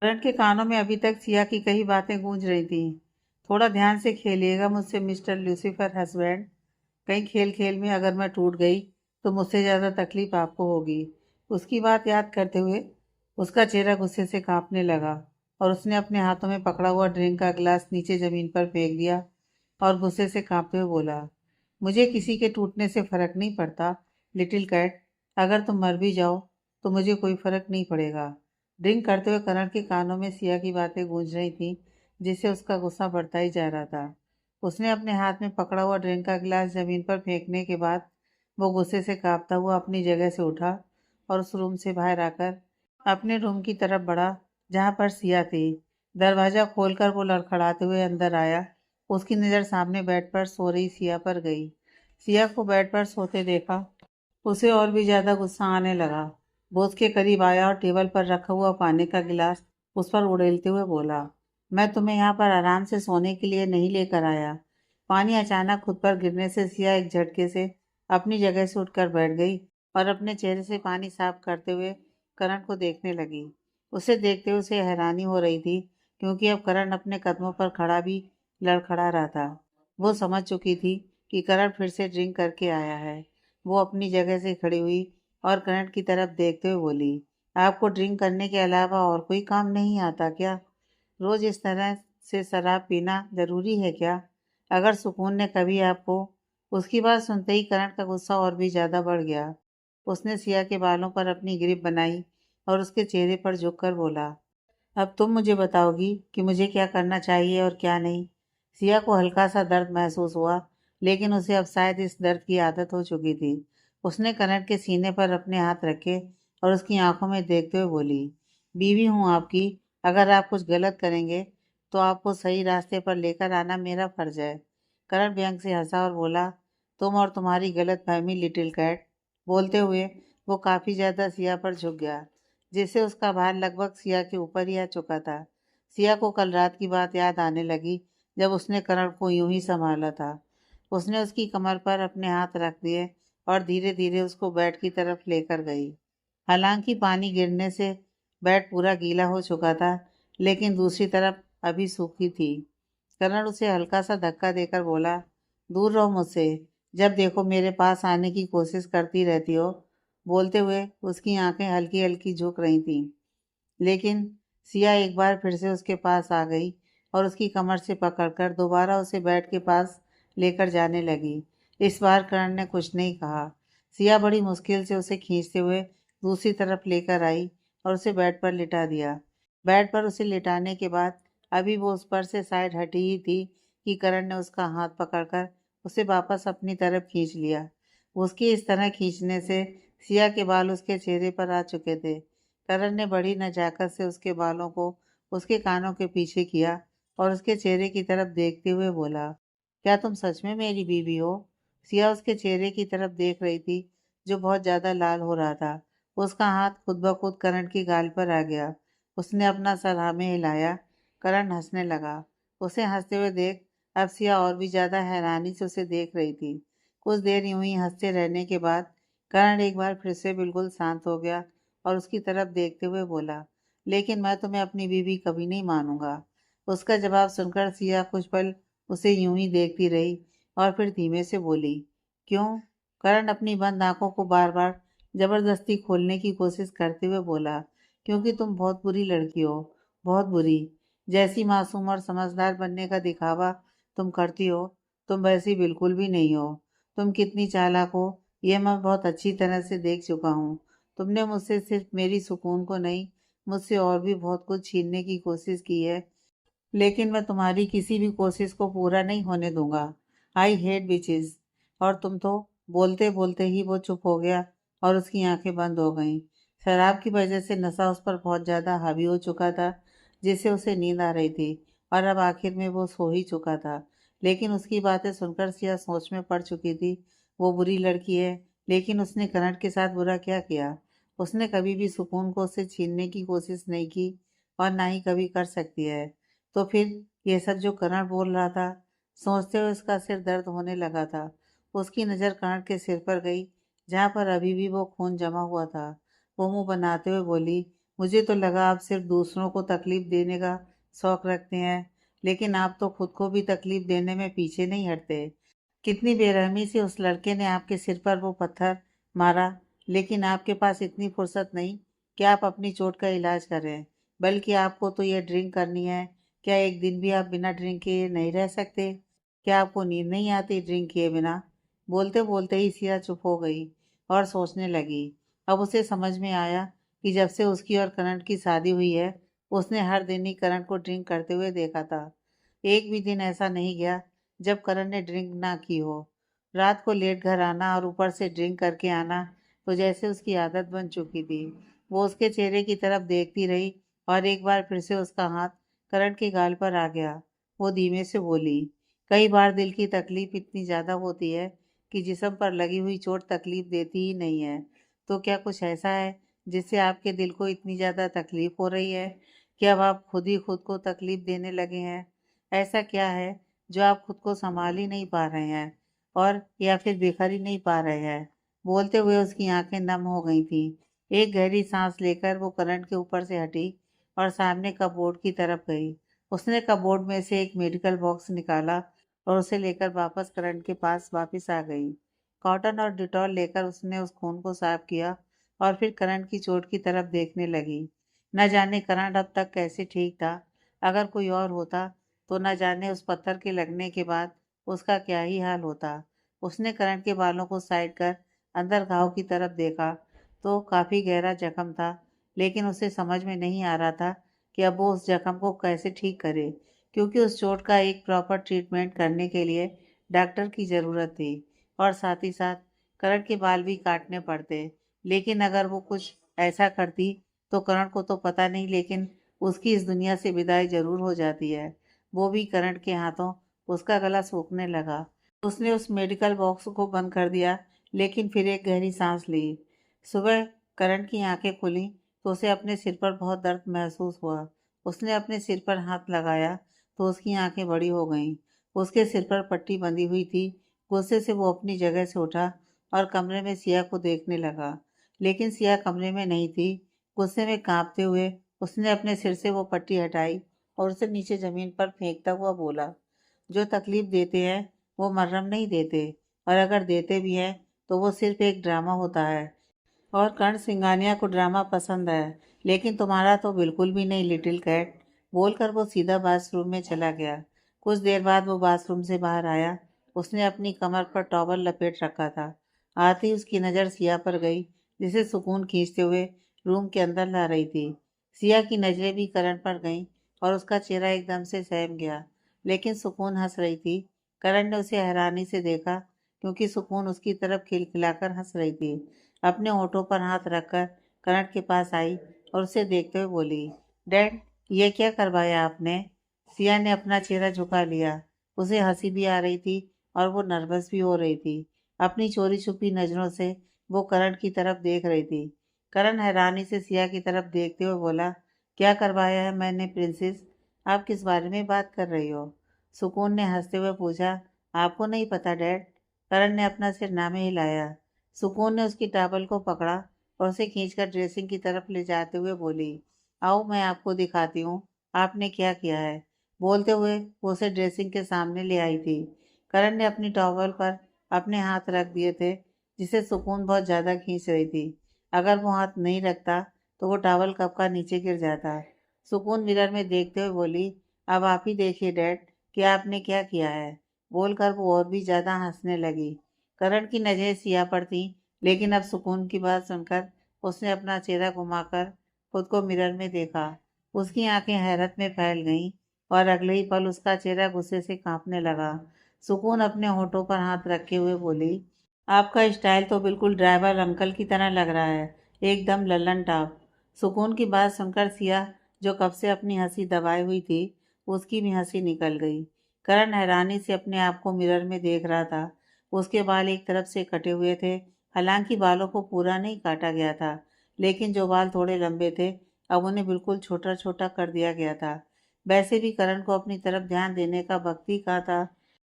करण के कानों में अभी तक सिया की कई बातें गूंज रही थीं। थोड़ा ध्यान से खेलिएगा मुझसे मिस्टर लूसीफर हस्बैंड। कहीं खेल खेल में अगर मैं टूट गई तो मुझसे ज़्यादा तकलीफ आपको होगी। उसकी बात याद करते हुए उसका चेहरा गुस्से से कांपने लगा और उसने अपने हाथों में पकड़ा हुआ ड्रिंक का गिलास नीचे ज़मीन पर फेंक दिया और गुस्से से कांपते हुए बोला, मुझे किसी के टूटने से फ़र्क नहीं पड़ता लिटिल कैट। अगर तुम मर भी जाओ तो मुझे कोई फ़र्क नहीं पड़ेगा। ड्रिंक करते हुए करण के कानों में सिया की बातें गूंज रही थीं, जिससे उसका गुस्सा बढ़ता ही जा रहा था। उसने अपने हाथ में पकड़ा हुआ ड्रिंक का गिलास जमीन पर फेंकने के बाद वो गुस्से से कांपता हुआ अपनी जगह से उठा और उस रूम से बाहर आकर अपने रूम की तरफ बढ़ा जहाँ पर सिया थी। दरवाज़ा खोलकर वो लड़खड़ाते हुए अंदर आया। उसकी नज़र सामने बेड पर सो रही सिया पर गई। सिया को बेड पर सोते देखा उसे और भी ज्यादा गुस्सा आने लगा। वो उसके करीब आया और टेबल पर रखा हुआ पानी का गिलास उस पर उड़ेलते हुए बोला, मैं तुम्हें यहाँ पर आराम से सोने के लिए नहीं लेकर आया। पानी अचानक खुद पर गिरने से सिया एक झटके से अपनी जगह से उठकर बैठ गई और अपने चेहरे से पानी साफ करते हुए करण को देखने लगी। उसे देखते हुए उसे हैरानी हो रही थी, क्योंकि अब करण अपने कदमों पर खड़ा भी लड़खड़ा रहा था। वो समझ चुकी थी कि करण फिर से ड्रिंक करके आया है। वो अपनी जगह से खड़ी हुई और करण की तरफ देखते हुए बोली, आपको ड्रिंक करने के अलावा और कोई काम नहीं आता क्या? रोज इस तरह से शराब पीना जरूरी है क्या? अगर सुकून ने कभी आपको। उसकी बात सुनते ही करण का गुस्सा और भी ज्यादा बढ़ गया। उसने सिया के बालों पर अपनी ग्रिप बनाई और उसके चेहरे पर झुककर बोला, अब तुम मुझे बताओगी कि मुझे क्या करना चाहिए और क्या नहीं। सिया को हल्का सा दर्द महसूस हुआ, लेकिन उसे अब शायद इस दर्द की आदत हो चुकी थी। उसने कनट के सीने पर अपने हाथ रखे और उसकी आंखों में देखते हुए बोली, बीवी हूँ आपकी। अगर आप कुछ गलत करेंगे तो आपको सही रास्ते पर लेकर आना मेरा फर्ज है। करण व्यंग से हंसा और बोला, तुम और तुम्हारी गलत फहमी लिटिल कैट। बोलते हुए वो काफी ज्यादा सिया पर झुक गया, जिससे उसका भार लगभग सिया के ऊपर ही आ चुका था। सिया को कल रात की बात याद आने लगी, जब उसने करण को यूं ही संभाला था। उसने उसकी कमर पर अपने हाथ रख दिए और धीरे धीरे उसको बेड की तरफ लेकर गई। हालांकि पानी गिरने से बेड पूरा गीला हो चुका था, लेकिन दूसरी तरफ अभी सूखी थी। करण उसे हल्का सा धक्का देकर बोला, दूर रहो मुझसे। जब देखो मेरे पास आने की कोशिश करती रहती हो। बोलते हुए उसकी आंखें हल्की हल्की झुक रही थीं। लेकिन सिया एक बार फिर से उसके पास आ गई और उसकी कमर से पकड़कर दोबारा उसे बेड के पास लेकर जाने लगी। इस बार करण ने कुछ नहीं कहा। सिया बड़ी मुश्किल से उसे खींचते हुए दूसरी तरफ लेकर आई और उसे बेड पर लिटा दिया। बेड पर उसे लिटाने के बाद अभी वो उस पर से साइड हटी ही थी कि करण ने उसका हाथ पकड़कर उसे वापस अपनी तरफ खींच लिया। उसके इस तरह खींचने से सिया के बाल उसके चेहरे पर आ चुके थे। करण ने बड़ी नजाकत से उसके बालों को उसके कानों के पीछे किया और उसके चेहरे की तरफ देखते हुए बोला, क्या तुम सच में मेरी बीवी हो? सिया उसके चेहरे की तरफ देख रही थी, जो बहुत ज्यादा लाल हो रहा था। उसका हाथ खुद ब खुद करण की गाल पर आ गया। उसने अपना सर हाँ में हिलाया। करण हंसने लगा। उसे हंसते हुए देख अब सिया और भी ज्यादा हैरानी से उसे देख रही थी। कुछ देर यूं ही हंसते रहने के बाद करण एक बार फिर से बिल्कुल शांत हो गया और उसकी तरफ देखते हुए बोला, लेकिन मैं तुम्हें अपनी बीवी कभी नहीं मानूंगा। उसका जवाब सुनकर सिया कुछ पल उसे यूं ही देखती रही और फिर धीमे से बोली, क्यों? करण अपनी बंद आंखों को बार बार जबरदस्ती खोलने की कोशिश करते हुए बोला, क्योंकि तुम बहुत बुरी लड़की हो, बहुत बुरी। जैसी मासूम और समझदार बनने का दिखावा तुम करती हो, तुम वैसी बिल्कुल भी नहीं हो। तुम कितनी चालाक हो यह मैं बहुत अच्छी तरह से देख चुका हूँ। तुमने मुझसे सिर्फ मेरी सुकून को नहीं, मुझसे और भी बहुत कुछ छीनने की कोशिश की है, लेकिन मैं तुम्हारी किसी भी कोशिश को पूरा नहीं होने दूंगा। I hate bitches. और तुम तो। बोलते बोलते ही वो चुप हो गया और उसकी आंखें बंद हो गईं। शराब की वजह से नशा उस पर बहुत ज्यादा हावी हो चुका था, जिससे उसे नींद आ रही थी और अब आखिर में वो सो ही चुका था। लेकिन उसकी बातें सुनकर सिया सोच में पड़ चुकी थी। वो बुरी लड़की है, लेकिन उसने कनट के साथ बुरा क्या किया? उसने कभी भी सुकून को उससे छीनने की कोशिश नहीं की और ना ही कभी कर सकती है। तो फिर ये सब जो करण बोल रहा था? सोचते हुए उसका सिर दर्द होने लगा था। उसकी नज़र करण के सिर पर गई, जहाँ पर अभी भी वो खून जमा हुआ था। वो मुंह बनाते हुए बोली, मुझे तो लगा आप सिर्फ दूसरों को तकलीफ देने का शौक रखते हैं, लेकिन आप तो खुद को भी तकलीफ देने में पीछे नहीं हटते। कितनी बेरहमी से उस लड़के ने आपके सिर पर वो पत्थर मारा, लेकिन आपके पास इतनी फुर्सत नहीं कि आप अपनी चोट का इलाज करें, बल्कि आपको तो ये ड्रिंक करनी है। क्या एक दिन भी आप बिना ड्रिंक किए नहीं रह सकते? क्या आपको नींद नहीं आती ड्रिंक किए बिना? बोलते बोलते ही सिया चुप हो गई और सोचने लगी। अब उसे समझ में आया कि जब से उसकी और करण की शादी हुई है, उसने हर दिन ही करण को ड्रिंक करते हुए देखा था। एक भी दिन ऐसा नहीं गया जब करण ने ड्रिंक ना की हो। रात को लेट घर आना और ऊपर से ड्रिंक करके आना तो जैसे उसकी आदत बन चुकी थी। वो उसके चेहरे की तरफ देखती रही और एक बार फिर से उसका हाथ करण के गाल पर आ गया। वो धीमे से बोली, कई बार दिल की तकलीफ इतनी ज़्यादा होती है कि जिस्म पर लगी हुई चोट तकलीफ देती ही नहीं है। तो क्या कुछ ऐसा है जिससे आपके दिल को इतनी ज़्यादा तकलीफ हो रही है कि अब आप खुद ही खुद को तकलीफ देने लगे हैं? ऐसा क्या है जो आप खुद को संभाल ही नहीं पा रहे हैं और या फिर बिखर ही नहीं पा रहे हैं? बोलते हुए उसकी आंखें नम हो गई थी। एक गहरी सांस लेकर वो करण के ऊपर से हटी और सामने कपबोर्ड की तरफ गई। उसने कपबोर्ड में से एक मेडिकल बॉक्स निकाला और उसे लेकर वापस करण के पास वापस आ गई। कॉटन और डिटॉल लेकर उसने उस खून को साफ किया और फिर करण की चोट की तरफ देखने लगी। न जाने करण अब तक कैसे ठीक था। अगर कोई और होता तो न जाने उस पत्थर के लगने के बाद उसका क्या ही हाल होता। उसने करण के बालों को साइड कर अंदर घाव की तरफ देखा तो काफ़ी गहरा जख्म था, लेकिन उसे समझ में नहीं आ रहा था कि अब वो उस जख्म को कैसे ठीक करे, क्योंकि उस चोट का एक प्रॉपर ट्रीटमेंट करने के लिए डॉक्टर की ज़रूरत थी और साथ ही साथ करण के बाल भी काटने पड़ते। लेकिन अगर वो कुछ ऐसा करती तो करण को तो पता नहीं, लेकिन उसकी इस दुनिया से विदाई जरूर हो जाती है। वो भी करण के हाथों उसका गला सूखने लगा। उसने उस मेडिकल बॉक्स को बंद कर दिया, लेकिन फिर एक गहरी सांस ली। सुबह करण की आंखें खुली तो उसे अपने सिर पर बहुत दर्द महसूस हुआ। उसने अपने सिर पर हाथ लगाया तो उसकी आंखें बड़ी हो गईं। उसके सिर पर पट्टी बंधी हुई थी। गुस्से से वो अपनी जगह से उठा और कमरे में सिया को देखने लगा, लेकिन सिया कमरे में नहीं थी। गुस्से में कांपते हुए उसने अपने सिर से वो पट्टी हटाई और उसे नीचे जमीन पर फेंकता हुआ बोला, जो तकलीफ देते हैं वो मरहम नहीं देते, और अगर देते भी हैं तो वो सिर्फ एक ड्रामा होता है। और कर्ण सिंघानिया को ड्रामा पसंद है, लेकिन तुम्हारा तो बिल्कुल भी नहीं लिटिल कैट। बोलकर वो सीधा बाथरूम में चला गया। कुछ देर बाद वो बाथरूम से बाहर आया। उसने अपनी कमर पर टॉवल लपेट रखा था। आते ही उसकी नज़र सिया पर गई, जिसे सुकून खींचते हुए रूम के अंदर ला रही थी। सिया की नज़रें भी करण पर गईं और उसका चेहरा एकदम से सहम गया, लेकिन सुकून हंस रही थी। करण ने उसे हैरानी से देखा, क्योंकि सुकून उसकी तरफ खिलखिलाकर हंस रही थी। अपने होठों पर हाथ रखकर करण के पास आई और उसे देखते हुए बोली, डैड, ये क्या करवाया आपने? सिया ने अपना चेहरा झुका लिया। उसे हंसी भी आ रही थी और वो नर्वस भी हो रही थी। अपनी चोरी छुपी नजरों से वो करण की तरफ देख रही थी। करण हैरानी से सिया की तरफ देखते हुए बोला, क्या करवाया है मैंने प्रिंसेस? आप किस बारे में बात कर रही हो? सुकून ने हंसते हुए पूछा, आपको नहीं पता डैड? करण ने अपना सिर नामे हिलाया। सुकून ने उसकी टावल को पकड़ा और उसे खींचकर ड्रेसिंग की तरफ ले जाते हुए बोली, आओ मैं आपको दिखाती हूँ आपने क्या किया है। बोलते हुए वो उसे ड्रेसिंग के सामने ले आई थी। करण ने अपनी टॉवल पर अपने हाथ रख दिए थे, जिसे सुकून बहुत ज़्यादा खींच रही थी। अगर वो हाथ नहीं रखता तो वो टॉवल कब का नीचे गिर जाता। सुकून मिरर में देखते हुए बोली, अब आप ही देखिए डैड कि आपने क्या किया है। बोलकर वो और भी ज़्यादा हंसने लगी। करण की नज़रें सिया पर थीं, लेकिन अब सुकून की बात सुनकर उसने अपना चेहरा घुमाकर खुद को मिरर में देखा। उसकी आंखें हैरत में फैल गईं और अगले ही पल उसका चेहरा गुस्से से कांपने लगा। सुकून अपने होठों पर हाथ रखे हुए बोली, आपका स्टाइल तो बिल्कुल ड्राइवर अंकल की तरह लग रहा है, एकदम लल्लन टॉप। सुकून की बात सुनकर सिया, जो कब से अपनी हंसी दबाई हुई थी, उसकी भी हंसी निकल गई। करण हैरानी से अपने आप को मिरर में देख रहा था। उसके बाल एक तरफ से कटे हुए थे। हालांकि बालों को पूरा नहीं काटा गया था, लेकिन जो बाल थोड़े लंबे थे अब उन्हें बिल्कुल छोटा छोटा कर दिया गया था। वैसे भी करण को अपनी तरफ ध्यान देने का वक्त ही कहा था,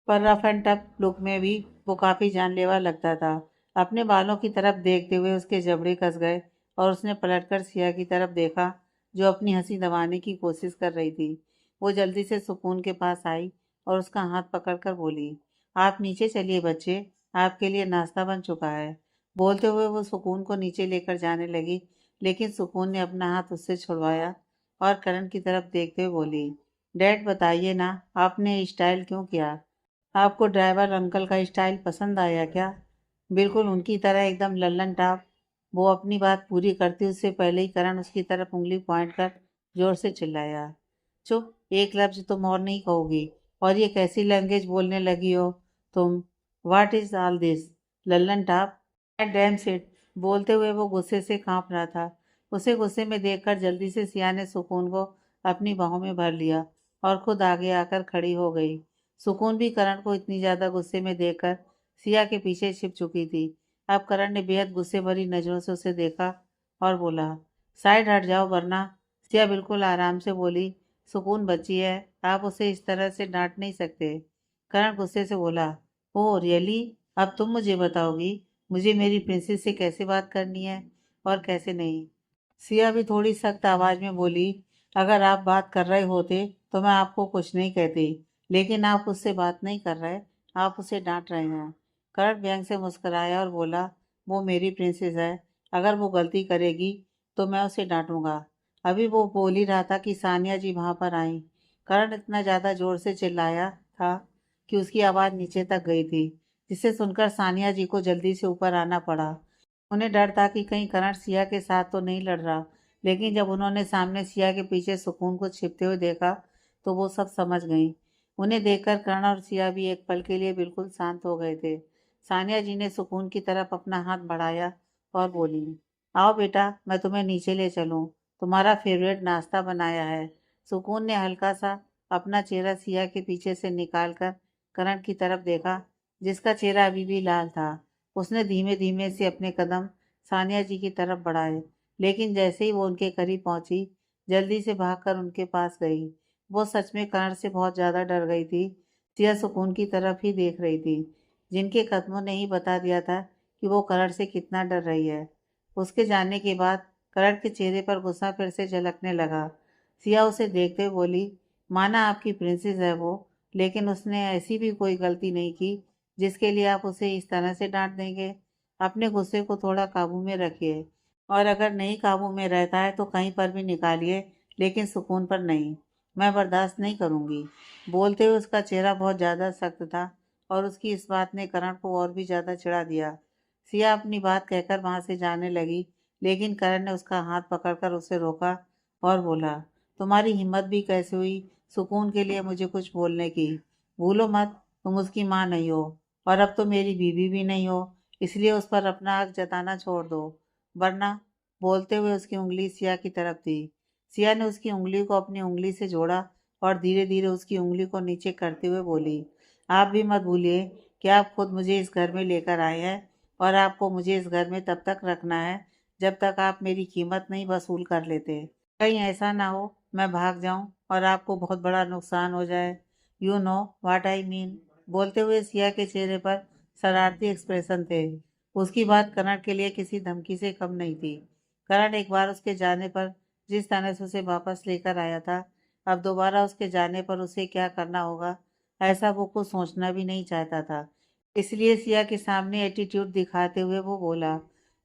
पर रफ एंड टफ लुक में भी वो काफ़ी जानलेवा लगता था। अपने बालों की तरफ देखते हुए उसके जबड़े कस गए और उसने पलटकर सिया की तरफ देखा जो अपनी हंसी दबाने की कोशिश कर रही थी। वो जल्दी से सुकून के पास आई और उसका हाथ पकड़कर बोली, आप नीचे चलिए बच्चे, आपके लिए नाश्ता बन चुका है। बोलते हुए वो सुकून को नीचे लेकर जाने लगी, लेकिन सुकून ने अपना हाथ उससे छुड़वाया और करण की तरफ देखते हुए बोली, डैड बताइए ना, आपने ये स्टाइल क्यों किया? आपको ड्राइवर अंकल का स्टाइल पसंद आया क्या? बिल्कुल उनकी तरह एकदम लल्लन टाप। वो अपनी बात पूरी करती उससे पहले ही करण उसकी तरफ उंगली पॉइंट कर जोर से चिल्लाया, चुप, एक लफ्ज तुम और नहीं कहोगी। और ये कैसी लैंग्वेज बोलने लगी हो तुम? What is all this? Lallan top, dam set. बोलते हुए वो गुस्से से कांप रहा था। उसे गुस्से में देखकर जल्दी से सिया ने सुकून को अपनी बाहों में भर लिया और खुद आगे आकर खड़ी हो गई। सुकून भी करण को इतनी ज्यादा गुस्से में देखकर सिया के पीछे छिप चुकी थी। अब करण ने बेहद गुस्से भरी नजरों से उसे देखा और बोला, साइड हट जाओ वरना। सिया बिल्कुल आराम से बोली, सुकून बच्ची है, आप उसे इस तरह से डांट नहीं सकते। करण गुस्से से बोला, ओह रियली, अब तुम मुझे बताओगी मुझे मेरी प्रिंसेस से कैसे बात करनी है और कैसे नहीं? सिया भी थोड़ी सख्त आवाज में बोली, अगर आप बात कर रहे होते तो मैं आपको कुछ नहीं कहती, लेकिन आप उससे बात नहीं कर रहे, आप उसे डांट रहे हैं। करण व्यंग से मुस्कुराया और बोला, वो मेरी प्रिंसेस है, अगर वो गलती करेगी तो मैं उसे डांटूंगा। अभी वो बोल ही रहा था कि सानिया जी वहां पर आई। करण इतना ज्यादा जोर से चिल्लाया था कि उसकी आवाज नीचे तक गई थी, जिसे सुनकर सानिया जी को जल्दी से ऊपर आना पड़ा। उन्हें डर था कि कहीं करण सिया के साथ तो नहीं लड़ रहा, लेकिन जब उन्होंने सामने सिया के पीछे सुकून को छिपते हुए देखा तो वो सब समझ गईं। उन्हें देखकर करण और सिया भी एक पल के लिए बिल्कुल शांत हो गए थे। सानिया जी ने सुकून की तरफ अपना हाथ बढ़ाया और बोली, आओ बेटा, मैं तुम्हें नीचे ले चलूं, तुम्हारा फेवरेट नाश्ता बनाया है। सुकून ने हल्का सा अपना चेहरा सिया के पीछे से निकालकर करण की तरफ देखा, जिसका चेहरा अभी भी लाल था। उसने धीमे धीमे से अपने कदम सानिया जी की तरफ बढ़ाए, लेकिन जैसे ही वो उनके करीब पहुंची, जल्दी से भागकर उनके पास गई। वो सच में करण से बहुत ज्यादा डर गई थी। सिया सुकून की तरफ ही देख रही थी, जिनके कदमों ने ही बता दिया था कि वो करण से कितना डर रही है। उसके जाने के बाद करण के चेहरे पर गुस्सा फिर से झलकने लगा। सिया उसे देखते हुए बोली, माना आपकी प्रिंसेस है वो, लेकिन उसने ऐसी भी कोई गलती नहीं की जिसके लिए आप उसे इस तरह से डांट देंगे। अपने गुस्से को थोड़ा काबू में रखिए, और अगर नहीं काबू में रहता है तो कहीं पर भी निकालिए, लेकिन सुकून पर नहीं। मैं बर्दाश्त नहीं करूंगी। बोलते हुए उसका चेहरा बहुत ज्यादा सख्त था और उसकी इस बात ने करण को और भी ज्यादा चिढ़ा दिया। सिया अपनी बात कहकर वहां से जाने लगी, लेकिन करण ने उसका हाथ पकड़कर उसे रोका और बोला, तुम्हारी हिम्मत भी कैसे हुई सुकून के लिए मुझे कुछ बोलने की? भूलो मत, तुम उसकी माँ नहीं हो, और अब तो मेरी बीवी भी नहीं हो, इसलिए उस पर अपना हक जताना छोड़ दो, वरना। बोलते हुए उसकी उंगली सिया की तरफ थी। सिया ने उसकी उंगली को अपनी उंगली से जोड़ा और धीरे धीरे उसकी उंगली को नीचे करते हुए बोली, आप भी मत भूलिए कि आप खुद मुझे इस घर में लेकर आए हैं, और आपको मुझे इस घर में तब तक रखना है जब तक आप मेरी कीमत नहीं वसूल कर लेते। कहीं ऐसा ना हो मैं भाग जाऊं और आपको बहुत बड़ा नुकसान हो जाए। You know what I mean. बोलते हुए सिया के चेहरे पर शरारती एक्सप्रेशन थे। उसकी बात करण के लिए किसी धमकी से कम नहीं थी। करण एक बार उसके जाने पर जिस तरह से उसे वापस लेकर आया था, अब दोबारा उसके जाने पर उसे क्या करना होगा, ऐसा वो कुछ सोचना भी नहीं चाहता था। इसलिए सिया के सामने एटीट्यूड दिखाते हुए वो बोला,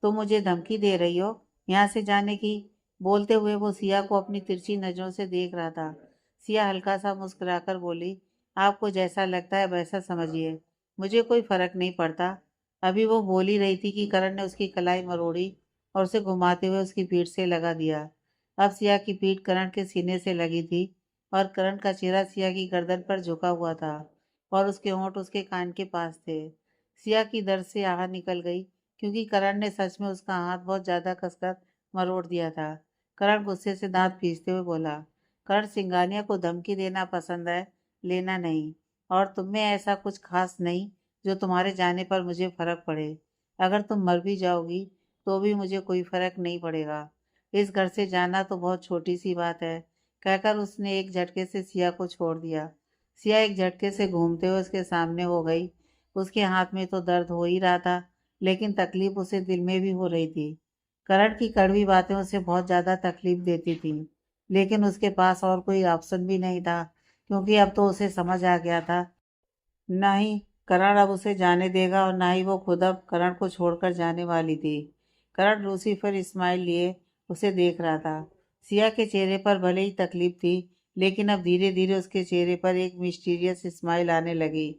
तुम मुझे धमकी दे रही हो यहाँ से जाने की? बोलते हुए वो सिया को अपनी तिरछी नजरों से देख रहा था। सिया हल्का सा मुस्कुराकर बोली, आपको जैसा लगता है वैसा समझिए, मुझे कोई फर्क नहीं पड़ता। अभी वो बोल ही रही थी कि करण ने उसकी कलाई मरोड़ी और उसे घुमाते हुए उसकी पीठ से लगा दिया। अब सिया की पीठ करण के सीने से लगी थी और करण का चेहरा सिया की गर्दन पर झुका हुआ था और उसके होंठ उसके कान के पास थे। सिया की दर्द से आह निकल गई, क्योंकि करण ने सच में उसका हाथ बहुत ज्यादा कसकर मरोड़ दिया था। करण गुस्से से दांत पीसते हुए बोला, करण सिंघानिया को धमकी देना पसंद है, लेना नहीं। और तुम में ऐसा कुछ खास नहीं जो तुम्हारे जाने पर मुझे फर्क पड़े। अगर तुम मर भी जाओगी तो भी मुझे कोई फर्क नहीं पड़ेगा। इस घर से जाना तो बहुत छोटी सी बात है, कहकर उसने एक झटके से सिया को छोड़ दिया। सिया एक झटके से घूमते हुए उसके सामने हो गई। उसके हाथ में तो दर्द हो ही रहा था, लेकिन तकलीफ उसे दिल में भी हो रही थी। करण की कड़वी बातें उसे बहुत ज़्यादा तकलीफ देती थी, लेकिन उसके पास और कोई ऑप्शन भी नहीं था, क्योंकि अब तो उसे समझ आ गया था ना ही करण अब उसे जाने देगा और ना ही वो खुद अब करण को छोड़कर जाने वाली थी। करण लूसीफर स्माइल लिए उसे देख रहा था। सिया के चेहरे पर भले ही तकलीफ थी, लेकिन अब धीरे धीरे उसके चेहरे पर एक मिस्टीरियस स्माइल आने लगी,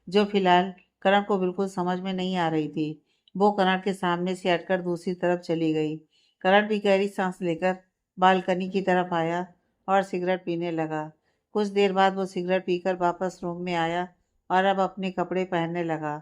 जो फिलहाल करण को बिल्कुल समझ में नहीं आ रही थी। वो करण के सामने से हटकर दूसरी तरफ चली गई। करण भी गहरी सांस लेकर बालकनी की तरफ आया और सिगरेट पीने लगा। कुछ देर बाद वो सिगरेट पीकर वापस रूम में आया और अब अपने कपड़े पहनने लगा।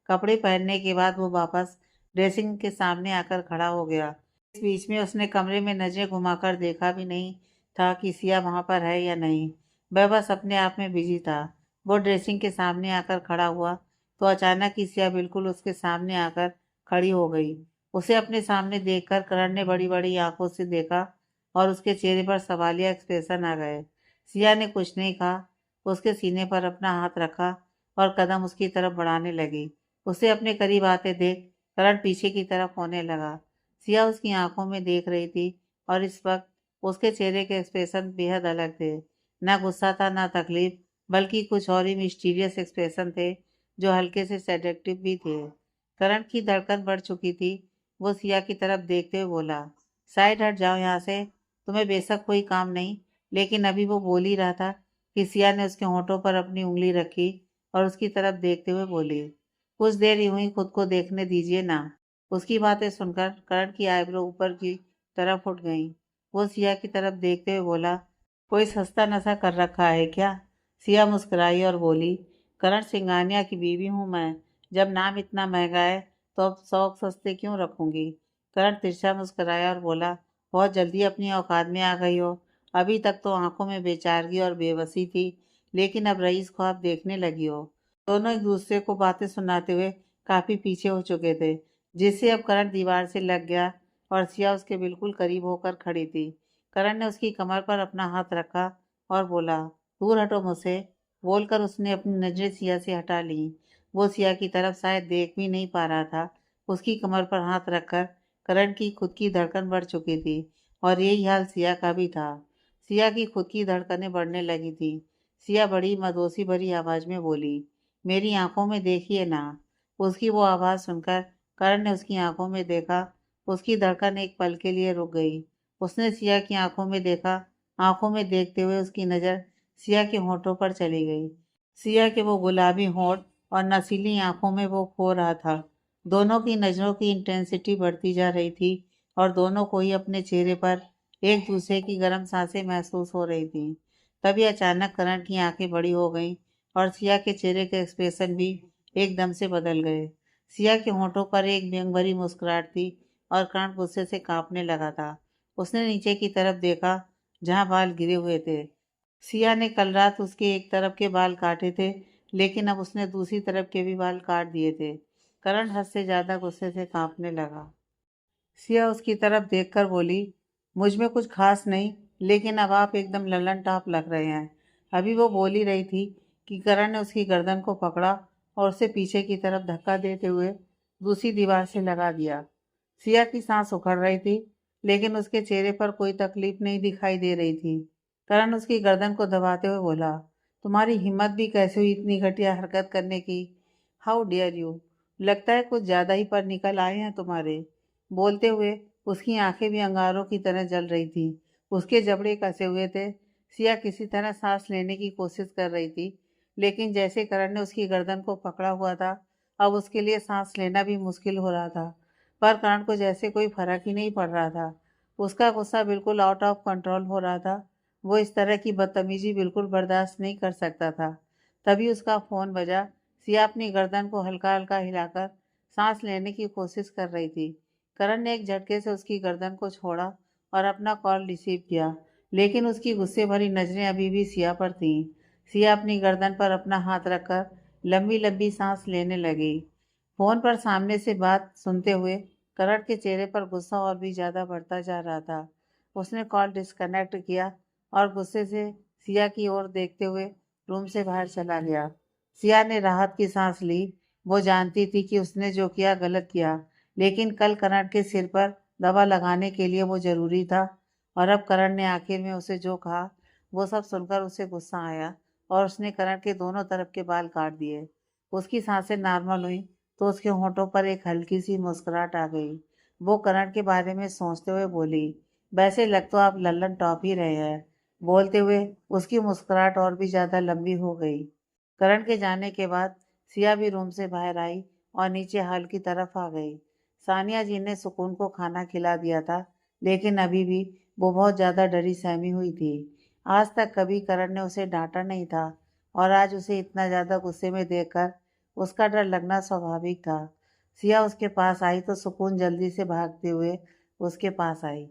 कपड़े पहनने के बाद वो वापस ड्रेसिंग के सामने आकर खड़ा हो गया। इस बीच में उसने कमरे में नजरें घुमाकर देखा भी नहीं था कि सिया वहां पर है या नहीं। वह बस अपने आप में बिजी था। वो ड्रेसिंग के सामने आकर खड़ा हुआ तो अचानक ही सिया बिल्कुल उसके सामने आकर खड़ी हो गई। उसे अपने सामने देखकर करण ने बड़ी बड़ी आंखों से देखा और उसके चेहरे पर सवालिया एक्सप्रेशन आ गए। सिया ने कुछ नहीं कहा, उसके सीने पर अपना हाथ रखा और कदम उसकी तरफ बढ़ाने लगी। उसे अपने करीब आते देख करण पीछे की तरफ होने लगा। सिया उसकी आंखों में देख रही थी और इस वक्त उसके चेहरे के एक्सप्रेशन बेहद अलग थे। ना गुस्सा था ना तकलीफ, बल्कि कुछ और ही मिस्टीरियस एक्सप्रेशन थे, जो हल्के से सेडेक्टिव भी थे। करण की धड़कन बढ़ चुकी थी। वो सिया की तरफ देखते हुए बोला, साइड हट जाओ यहाँ से, तुम्हें बेशक कोई काम नहीं। लेकिन अभी वो बोल ही रहा था कि सिया ने उसके होठों पर अपनी उंगली रखी और उसकी तरफ देखते हुए बोली, कुछ देर यूं ही खुद को देखने दीजिए ना। उसकी बातें सुनकर करण की आईब्रो ऊपर की तरफ उठ गई। वो सिया की तरफ देखते हुए बोला, कोई सस्ता नशा कर रखा है क्या? सिया मुस्कुराई और बोली, करण सिंघानिया की बीवी हूँ मैं। जब नाम इतना महंगा है तो अब शौक सस्ते क्यों रखूंगी? करण तिरछा मुस्कुराया और बोला, बहुत जल्दी अपनी औकात में आ गई हो। अभी तक तो आंखों में बेचारगी और बेबसी थी, लेकिन अब रईस ख्वाब देखने लगी हो। दोनों एक दूसरे को बातें सुनाते हुए काफी पीछे हो चुके थे, जिससे अब करण दीवार से लग गया और सिया उसके बिल्कुल करीब होकर खड़ी थी। करण ने उसकी कमर पर अपना हाथ रखा और बोला, दूर हटो मुझसे। बोलकर उसने अपनी नजरें सिया से हटा ली। वो सिया की तरफ शायद देख भी नहीं पा रहा था। उसकी कमर पर हाथ रखकर करण की खुद की धड़कन बढ़ चुकी थी और यही हाल सिया का भी था। सिया की खुद की धड़कनें बढ़ने लगी थी। सिया बड़ी मदोसी भरी आवाज में बोली, मेरी आंखों में देखिए ना। उसकी वो आवाज सुनकर करण ने उसकी आंखों में देखा। उसकी धड़कन एक पल के लिए रुक गई। उसने सिया की आंखों में देखा। आंखों में देखते हुए उसकी नजर सिया के होठों पर चली गई। सिया के वो गुलाबी होठ और नसीली आंखों में वो खो रहा था। दोनों की नजरों की इंटेंसिटी बढ़ती जा रही थी और दोनों को ही अपने चेहरे पर एक दूसरे की गर्म सांसें महसूस हो रही थी। तभी अचानक करण की आंखें बड़ी हो गईं और सिया के चेहरे के एक्सप्रेशन भी एकदम से बदल गए। सिया के होठों पर एक व्यंग भरी मुस्कुराहट थी और करण गुस्से से कांपने लगा था। उसने नीचे की तरफ देखा, जहां बाल गिरे हुए थे। सिया ने कल रात उसके एक तरफ के बाल काटे थे, लेकिन अब उसने दूसरी तरफ के भी बाल काट दिए थे। करण हद से ज्यादा गुस्से से कांपने लगा। सिया उसकी तरफ देखकर बोली, मुझ में कुछ खास नहीं, लेकिन अब आप एकदम ललन टॉप लग रहे हैं। अभी वो बोल ही रही थी कि करण ने उसकी गर्दन को पकड़ा और उसे पीछे की तरफ धक्का देते हुए दूसरी दीवार से लगा दिया। सिया की सांस उखड़ रही थी, लेकिन उसके चेहरे पर कोई तकलीफ नहीं दिखाई दे रही थी। करण उसकी गर्दन को दबाते हुए बोला, तुम्हारी हिम्मत भी कैसे हुई इतनी घटिया हरकत करने की? How dare you! लगता है कुछ ज्यादा ही पर निकल आए हैं तुम्हारे। बोलते हुए उसकी आंखें भी अंगारों की तरह जल रही थी। उसके जबड़े कसे हुए थे। सिया किसी तरह सांस लेने की कोशिश कर रही थी, लेकिन जैसे करण ने उसकी गर्दन को पकड़ा हुआ था, अब उसके लिए सांस लेना भी मुश्किल हो रहा था। पर करण को जैसे कोई फर्क ही नहीं पड़ रहा था। उसका गुस्सा बिल्कुल आउट ऑफ कंट्रोल हो रहा था। वो इस तरह की बदतमीजी बिल्कुल बर्दाश्त नहीं कर सकता था। तभी उसका फोन बजा। सिया अपनी गर्दन को हल्का हल्का हिलाकर सांस लेने की कोशिश कर रही थी। करण ने एक झटके से उसकी गर्दन को छोड़ा और अपना कॉल रिसीव किया, लेकिन उसकी गुस्से भरी नजरें अभी भी सिया पर थीं। सिया अपनी गर्दन पर अपना हाथ रखकर लंबी लंबी सांस लेने लगी। फोन पर सामने से बात सुनते हुए करण के चेहरे पर गुस्सा और भी ज्यादा बढ़ता जा रहा था। उसने कॉल डिस्कनेक्ट किया और गुस्से से सिया की ओर देखते हुए रूम से बाहर चला गया। सिया ने राहत की सांस ली। वो जानती थी कि उसने जो किया गलत किया, लेकिन कल करण के सिर पर दवा लगाने के लिए वो ज़रूरी था। और अब करण ने आखिर में उसे जो कहा वो सब सुनकर उसे गुस्सा आया और उसने करण के दोनों तरफ के बाल काट दिए। उसकी सांसें नॉर्मल हुई तो उसके होंठों पर एक हल्की सी मुस्कुराहट आ गई। वो करण के बारे में सोचते हुए बोली, वैसे लग तो आप लल्लन टॉप ही रहे हैं। बोलते हुए उसकी मुस्कुराहट और भी ज़्यादा लंबी हो गई। करण के जाने के बाद सिया भी रूम से बाहर आई और नीचे हॉल की तरफ आ गई। सानिया जी ने सुकून को खाना खिला दिया था, लेकिन अभी भी वो बहुत ज़्यादा डरी सहमी हुई थी। आज तक कभी करण ने उसे डांटा नहीं था और आज उसे इतना ज़्यादा गुस्से में देखकर उसका डर लगना स्वाभाविक था। सिया उसके पास आई तो सुकून जल्दी से भागते हुए उसके पास आई।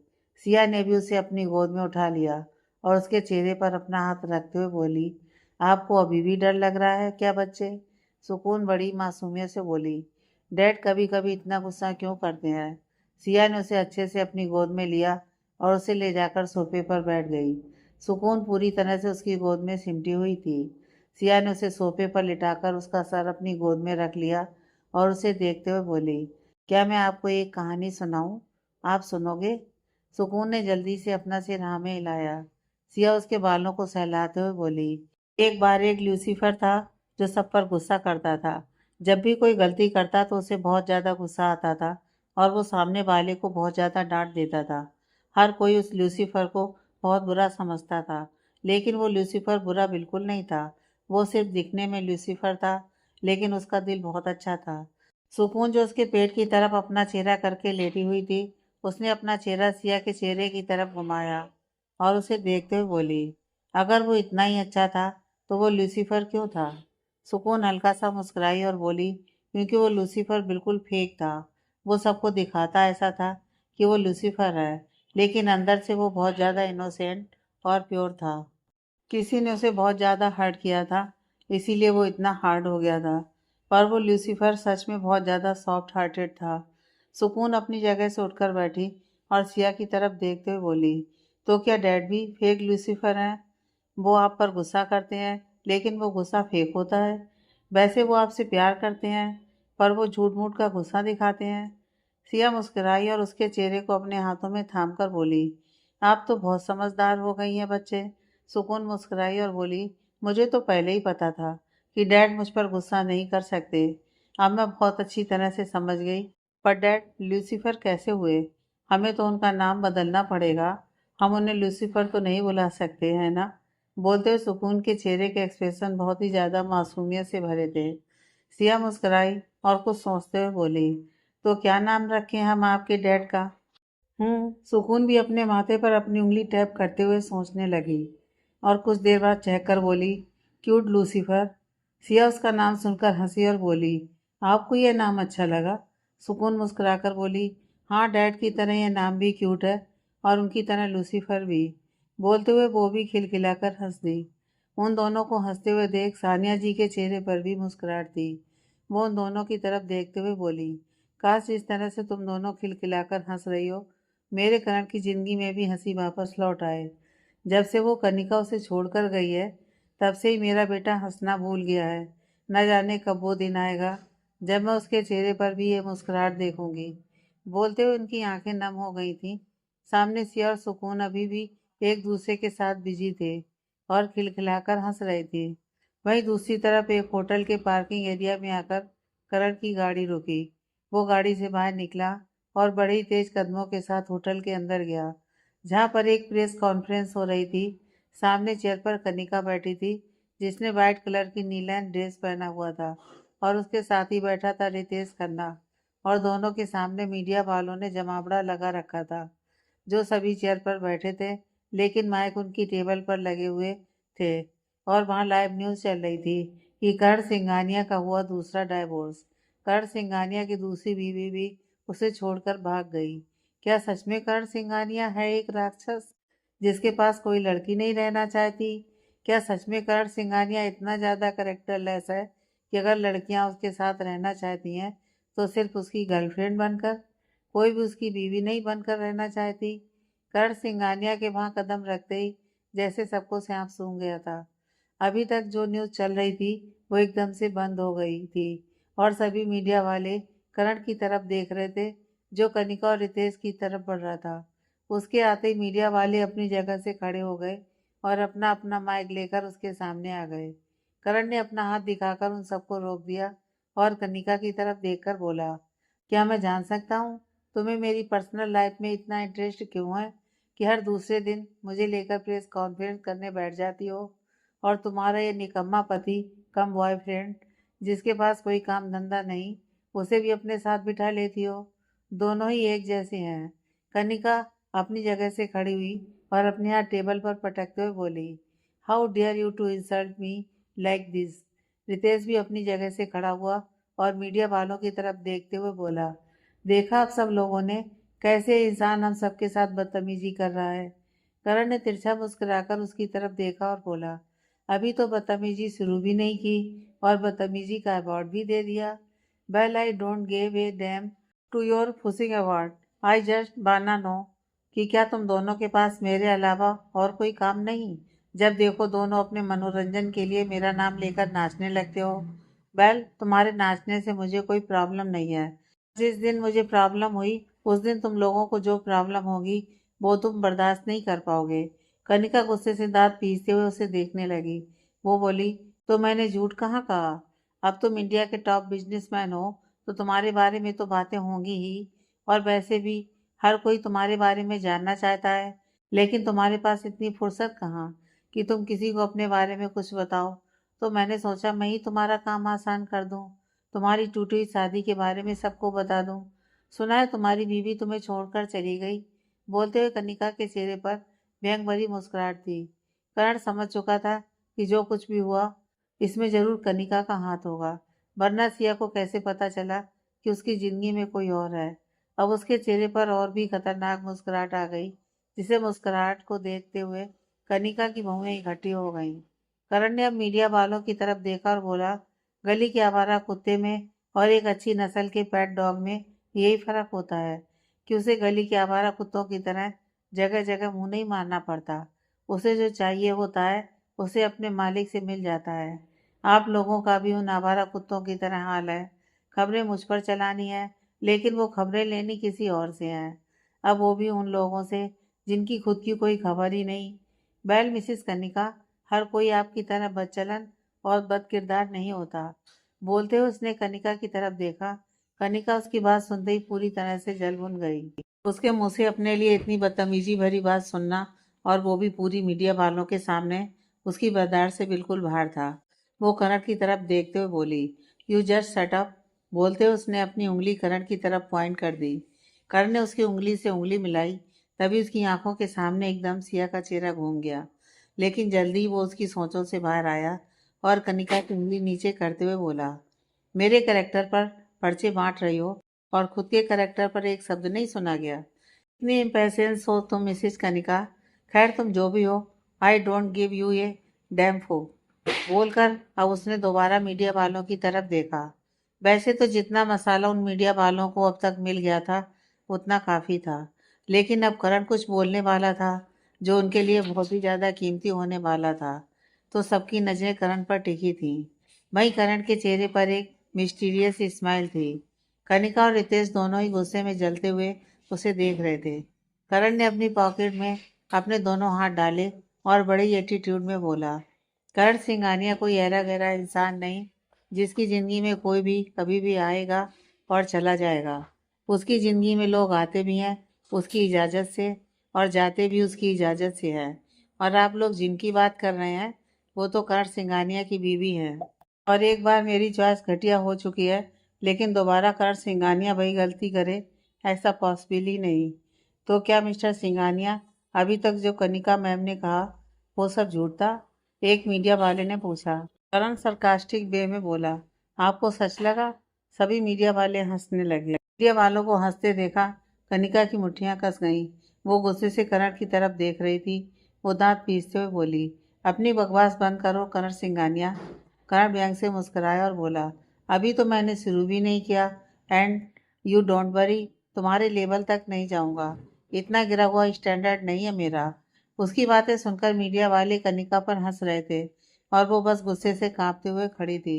सिया ने भी उसे अपनी गोद में उठा लिया और उसके चेहरे पर अपना हाथ रखते हुए बोली, आपको अभी भी डर लग रहा है क्या बच्चे? सुकून बड़ी मासूमियत से बोली, डैड कभी कभी इतना गुस्सा क्यों करते हैं? सिया ने उसे अच्छे से अपनी गोद में लिया और उसे ले जाकर सोफे पर बैठ गई। सुकून पूरी तरह से उसकी गोद में सिमटी हुई थी। सिया ने उसे सोफे पर लिटाकर उसका सर अपनी गोद में रख लिया और उसे देखते हुए बोली, क्या मैं आपको एक कहानी सुनाऊं? आप सुनोगे? सुकून ने जल्दी से अपना सिर हाँ में हिलाया। सिया उसके बालों को सहलाते हुए बोली, एक बार एक लूसीफर था जो सब पर गुस्सा करता था। जब भी कोई गलती करता तो उसे बहुत ज़्यादा गुस्सा आता था और वो सामने वाले को बहुत ज़्यादा डांट देता था। हर कोई उस लूसीफर को बहुत बुरा समझता था, लेकिन वो लूसीफर बुरा बिल्कुल नहीं था। वो सिर्फ दिखने में लूसीफर था, लेकिन उसका दिल बहुत अच्छा था। सुकून जो उसके पेट की तरफ अपना चेहरा करके लेटी हुई थी, उसने अपना चेहरा सिया के चेहरे की तरफ घुमाया और उसे देखते हुए बोली, अगर वो इतना ही अच्छा था तो वो लूसीफर क्यों था? सुकून हल्का सा मुस्कुराई और बोली, क्योंकि वो लूसीफर बिल्कुल फेक था। वो सबको दिखाता ऐसा था कि वो लूसीफर है, लेकिन अंदर से वो बहुत ज़्यादा इनोसेंट और प्योर था। किसी ने उसे बहुत ज़्यादा हर्ट किया था, इसीलिए वो इतना हार्ड हो गया था। पर वो लूसीफर सच में बहुत ज़्यादा सॉफ्ट हार्टेड था। सुकून अपनी जगह से उठकर बैठी और सिया की तरफ देखते हुए बोली, तो क्या डैड भी फेक लूसीफर हैं? वो आप पर गुस्सा करते हैं, लेकिन वो गुस्सा फेक होता है। वैसे वो आपसे प्यार करते हैं, पर वो झूठ मूठ का गुस्सा दिखाते हैं। सिया मुस्कुराई और उसके चेहरे को अपने हाथों में थाम कर बोली, आप तो बहुत समझदार हो गई हैं बच्चे। सुकून मुस्कुराई और बोली, मुझे तो पहले ही पता था कि डैड मुझ पर गुस्सा नहीं कर सकते। अब मैं बहुत अच्छी तरह से समझ गई। पर डैड लूसीफर कैसे हुए? हमें तो उनका नाम बदलना पड़ेगा। हम उन्हें लूसीफर तो नहीं बुला सकते हैं ना? बोलते हुए सुकून के चेहरे के एक्सप्रेशन बहुत ही ज़्यादा मासूमियत से भरे थे। सिया मुस्कुराई और कुछ सोचते हुए बोली, तो क्या नाम रखें हम आपके डैड का? सुकून भी अपने माथे पर अपनी उंगली टैप करते हुए सोचने लगी और कुछ देर बाद चहकर बोली, क्यूट लूसीफर। सिया उसका नाम सुनकर हंसी और बोली, आपको यह नाम अच्छा लगा? सुकून मुस्कुराकर बोली, हाँ डैड की तरह यह नाम भी क्यूट है और उनकी तरह लूसीफर भी। बोलते हुए वो भी खिलखिलाकर हंस दी। उन दोनों को हंसते हुए देख सानिया जी के चेहरे पर भी मुस्कुराहट थी। वो उन दोनों की तरफ देखते हुए बोली, काश इस तरह से तुम दोनों खिलखिलाकर हंस रही हो, मेरे करण की जिंदगी में भी हंसी वापस लौट आए। जब से वो कनिका उसे छोड़कर गई है, तब से ही मेरा बेटा हंसना भूल गया है। न जाने कब वो दिन आएगा जब मैं उसके चेहरे पर भी ये मुस्कुराहट देखूंगी। बोलते हुए उनकी आंखें नम हो गई थीं। सामने सिया और सुकून अभी भी एक दूसरे के साथ बिजी थे और खिलखिलाकर हंस रहे थे। वहीं दूसरी तरफ एक होटल के पार्किंग एरिया में आकर करण की गाड़ी रुकी। वो गाड़ी से बाहर निकला और बड़े ही तेज कदमों के साथ होटल के अंदर गया, जहाँ पर एक प्रेस कॉन्फ्रेंस हो रही थी। सामने चेयर पर कनिका बैठी थी, जिसने वाइट कलर की नीलैंड ड्रेस पहना हुआ था और उसके साथ ही बैठा था रितेश खन्ना। और दोनों के सामने मीडिया वालों ने जमावड़ा लगा रखा था, जो सभी चेयर पर बैठे थे, लेकिन माइक उनकी टेबल पर लगे हुए थे। और वहाँ लाइव न्यूज़ चल रही थी कि कर्ण सिंघानिया का हुआ दूसरा डाइवोर्स। कर्ण सिंघानिया की दूसरी बीवी भी उसे छोड़कर भाग गई। क्या सच में कर्ण सिंघानिया है एक राक्षस जिसके पास कोई लड़की नहीं रहना चाहती? क्या सच में कर्ण सिंघानिया इतना ज़्यादा करेक्टरलेस है कि अगर लड़कियां उसके साथ रहना चाहती हैं तो सिर्फ उसकी गर्लफ्रेंड बनकर, कोई भी उसकी बीवी नहीं बनकर रहना चाहती? कर्ण सिंघानिया के वहां कदम रखते ही जैसे सबको सांप सूंघ गया था। अभी तक जो न्यूज़ चल रही थी वो एकदम से बंद हो गई थी और सभी मीडिया वाले करण की तरफ देख रहे थे, जो कनिका और रितेश की तरफ बढ़ रहा था। उसके आते ही मीडिया वाले अपनी जगह से खड़े हो गए और अपना अपना माइक लेकर उसके सामने आ गए। करण ने अपना हाथ दिखाकर उन सबको रोक दिया और कनिका की तरफ देखकर बोला, क्या मैं जान सकता हूँ तुम्हें मेरी पर्सनल लाइफ में इतना इंटरेस्ट क्यों है कि हर दूसरे दिन मुझे लेकर प्रेस कॉन्फ्रेंस करने बैठ जाती हो और तुम्हारा ये निकम्मा पति कम बॉयफ्रेंड जिसके पास कोई काम धंधा नहीं उसे भी अपने साथ बिठा लेती हो। दोनों ही एक जैसे हैं। कनिका अपनी जगह से खड़ी हुई और अपने हाथ टेबल पर पटकते हुए बोली, how dare you to insult me like this. Ritesh भी अपनी जगह से खड़ा हुआ और मीडिया वालों की तरफ देखते हुए बोला, देखा आप सब लोगों ने कैसे इंसान हम सबके साथ बदतमीजी कर रहा है। करण ने तिरछा मुस्कुराकर उसकी तरफ देखा और बोला, अभी तो बदतमीजी शुरू भी नहीं की और बदतमीजी का अवार्ड भी दे दिया। Well I don't give a damn to your fucking award. I just wanna know कि क्या तुम दोनों के पास मेरे अलावा और कोई काम नहीं? जब देखो दोनों अपने मनोरंजन के लिए मेरा नाम लेकर नाचने लगते हो। वेल तुम्हारे नाचने से मुझे कोई प्रॉब्लम नहीं है। जिस दिन मुझे प्रॉब्लम हुई उस दिन तुम लोगों को जो प्रॉब्लम होगी वो तुम बर्दाश्त नहीं कर पाओगे। कनिका गुस्से से दांत पीसते हुए उसे देखने लगी। वो बोली, तो मैंने झूठ कहाँ कहा? अब तुम इंडिया के टॉप बिजनेसमैन हो तो तुम्हारे बारे में तो बातें होंगी ही। और वैसे भी हर कोई तुम्हारे बारे में जानना चाहता है, लेकिन तुम्हारे पास इतनी फुर्सत कहाँ कि तुम किसी को अपने बारे में कुछ बताओ। तो मैंने सोचा मैं ही तुम्हारा काम आसान कर दूं, तुम्हारी टूटी हुई शादी के बारे में सबको बता दूं। सुना है तुम्हारी बीवी तुम्हें छोड़कर चली गई। बोलते हुए कनिका के चेहरे पर व्यंग भरी मुस्कुराहट थी। करण समझ चुका था कि जो कुछ भी हुआ इसमें जरूर कनिका का हाथ होगा, वरना सिया को कैसे पता चला कि उसकी जिंदगी में कोई और है। अब उसके चेहरे पर और भी खतरनाक मुस्कुराहट आ गई, जिसे मुस्कुराहट को देखते हुए कनिका की भौहें इकट्ठी हो गईं। करण ने अब मीडिया वालों की तरफ देखा और बोला, गली के आवारा कुत्ते में और एक अच्छी नस्ल के पेट डॉग में यही फर्क होता है कि उसे गली के आवारा कुत्तों की तरह जगह जगह मुंह नहीं मारना पड़ता। उसे जो चाहिए होता है उसे अपने मालिक से मिल जाता है। आप लोगों का भी उन आवारा कुत्तों की तरह हाल है। खबरें मुझ पर चलानी है, लेकिन वो खबरें लेनी किसी और से है। अब वो भी उन लोगों से जिनकी खुद की कोई खबर ही नहीं। वेल मिसिस कनिका, हर कोई आपकी तरह बदचलन और बदकिरदार नहीं होता। बोलते हुए उसने कनिका की तरफ देखा। कनिका उसकी बात सुनते ही पूरी तरह से जल भुन गई। उसके मुंह से अपने लिए इतनी बदतमीजी भरी बात सुनना, और वो भी पूरी मीडिया वालों के सामने, उसकी बर्दाश्त से बिल्कुल बाहर था। वो करण की तरफ देखते हुए बोली, यू जस्ट शट अप। बोलते हुए उसने अपनी उंगली करण की तरफ पॉइंट कर दी। करण ने उसकी उंगली से उंगली मिलाई। तभी उसकी आंखों के सामने एकदम सिया का चेहरा घूम गया, लेकिन जल्दी ही वो उसकी सोचों से बाहर आया और कनिका की उंगली नीचे करते हुए बोला, मेरे करेक्टर पर पर्चे बांट रही हो और खुद के करेक्टर पर एक शब्द नहीं सुना गया। इतनी इम्पेशेंस हो तुम मिसिस कनिका। खैर तुम जो भी हो, I don't give you a damn for. बोलकर अब उसने दोबारा मीडिया वालों की तरफ देखा। वैसे तो जितना मसाला उन मीडिया वालों को अब तक मिल गया था उतना काफ़ी था, लेकिन अब करण कुछ बोलने वाला था जो उनके लिए बहुत ही ज़्यादा कीमती होने वाला था। तो सबकी नज़रें करण पर टिकी थीं। वहीं करण के चेहरे पर एक मिस्टीरियस स्माइल थी। कनिका और रितेश दोनों ही गुस्से में जलते हुए उसे देख रहे थे। करण ने अपनी पॉकेट में अपने दोनों हाथ डाले और बड़े ही एटीट्यूड में बोला, करण सिंघानिया कोई ऐरा गैरा इंसान नहीं जिसकी ज़िंदगी में कोई भी कभी भी आएगा और चला जाएगा। उसकी ज़िंदगी में लोग आते भी हैं उसकी इजाज़त से और जाते भी उसकी इजाज़त से हैं। और आप लोग जिनकी बात कर रहे हैं वो तो करण सिंघानिया की बीवी हैं। और एक बार मेरी चॉइस घटिया हो चुकी है, लेकिन दोबारा करण सिंघानिया वही गलती करे ऐसा पॉसिबल ही नहीं। तो क्या मिस्टर सिंघानिया अभी तक जो कनिका मैम ने कहा वो सब झूठ था? एक मीडिया वाले ने पूछा। करण सरकास्टिक वे में बोला, आपको सच लगा? सभी मीडिया वाले हंसने लगे। मीडिया वालों को हंसते देखा कनिका की मुट्ठियां कस गईं। वो गुस्से से करण की तरफ देख रही थी। वो दांत पीसते हुए बोली, अपनी बकवास बंद करो करण सिंघानिया। करण व्यंग से मुस्कुराया और बोला, अभी तो मैंने शुरू भी नहीं किया। एंड यू डोंट वरी, तुम्हारे लेवल तक नहीं जाऊंगा। इतना गिरा हुआ स्टैंडर्ड नहीं है मेरा। उसकी बातें सुनकर मीडिया वाले कनिका पर हंस रहे थे और वो बस गुस्से से कांपते हुए खड़ी थी।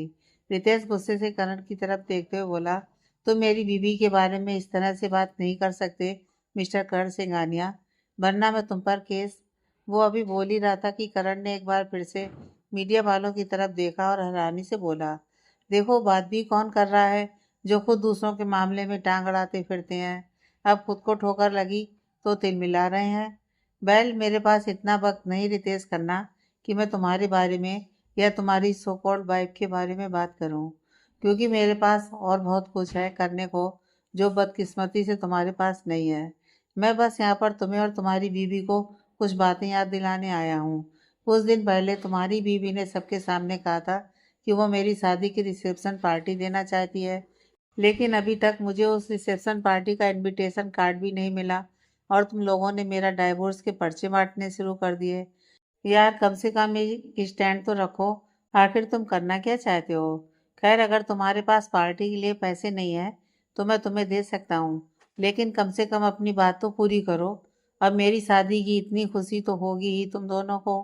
रितेश गुस्से से करण की तरफ देखते हुए बोला, तुम मेरी बीवी के बारे में इस तरह से बात नहीं कर सकते मिस्टर करण सिंघानिया, वरना मैं तुम पर केस। वो अभी बोल ही रहा था कि करण ने एक बार फिर से मीडिया वालों की तरफ देखा और हैरानी से बोला, देखो बात भी कौन कर रहा है जो खुद दूसरों के मामले में टांग अड़ाते फिरते हैं। अब खुद को ठोकर लगी तो तिल मिला रहे हैं। बैल, मेरे पास इतना वक्त नहीं रितेश करना कि मैं तुम्हारे बारे में या तुम्हारी सो कॉल्ड वाइफ के बारे में बात करूं, क्योंकि मेरे पास और बहुत कुछ है करने को जो बदकिस्मती से तुम्हारे पास नहीं है। मैं बस यहाँ पर तुम्हें और तुम्हारी बीवी को कुछ बातें याद दिलाने आया हूँ। कुछ दिन पहले तुम्हारी बीवी ने सबके सामने कहा था कि वो मेरी शादी की रिसेप्शन पार्टी देना चाहती है, लेकिन अभी तक मुझे उस रिसेप्शन पार्टी का इनविटेशन कार्ड भी नहीं मिला और तुम लोगों ने मेरा डाइवोर्स के पर्चे बांटने शुरू कर दिए। यार, कम से कम एक स्टैंड तो रखो। आखिर तुम करना क्या चाहते हो? खैर, अगर तुम्हारे पास पार्टी के लिए पैसे नहीं है तो मैं तुम्हें दे सकता हूँ, लेकिन कम से कम अपनी बात तो पूरी करो। अब मेरी शादी की इतनी खुशी तो होगी ही तुम दोनों को।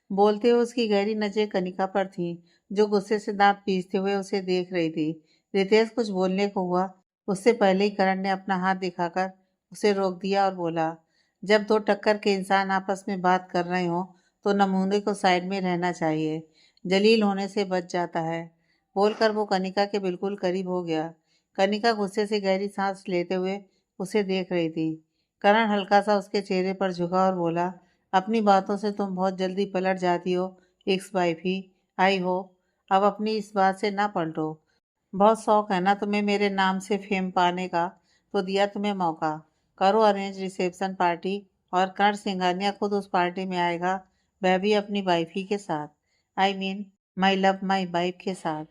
बोलते हुए उसकी गहरी नजरें कनिका पर थीं, जो गुस्से से दांत पीसते हुए उसे देख रही थी। रितेश कुछ बोलने को हुआ, उससे पहले ही करण ने अपना हाथ दिखाकर उसे रोक दिया और बोला, जब दो टक्कर के इंसान आपस में बात कर रहे हो तो नमूने को साइड में रहना चाहिए, जलील होने से बच जाता है। बोलकर वो कनिका के बिल्कुल करीब हो गया। कनिका गुस्से से गहरी सांस लेते हुए उसे देख रही थी। करण हल्का सा उसके चेहरे पर झुका और बोला, अपनी बातों से तुम बहुत जल्दी पलट जाती हो ex wife he. I hope अब अपनी इस बात से ना पलटो। बहुत शौक है ना तुम्हें मेरे नाम से फेम पाने का, तो दिया तुम्हें मौका। करो अरेंज रिसेप्शन पार्टी और कर्ण सिंघानिया खुद उस पार्टी में आएगा, वह भी अपनी वाइफ ही के साथ। I mean my love my wife के साथ।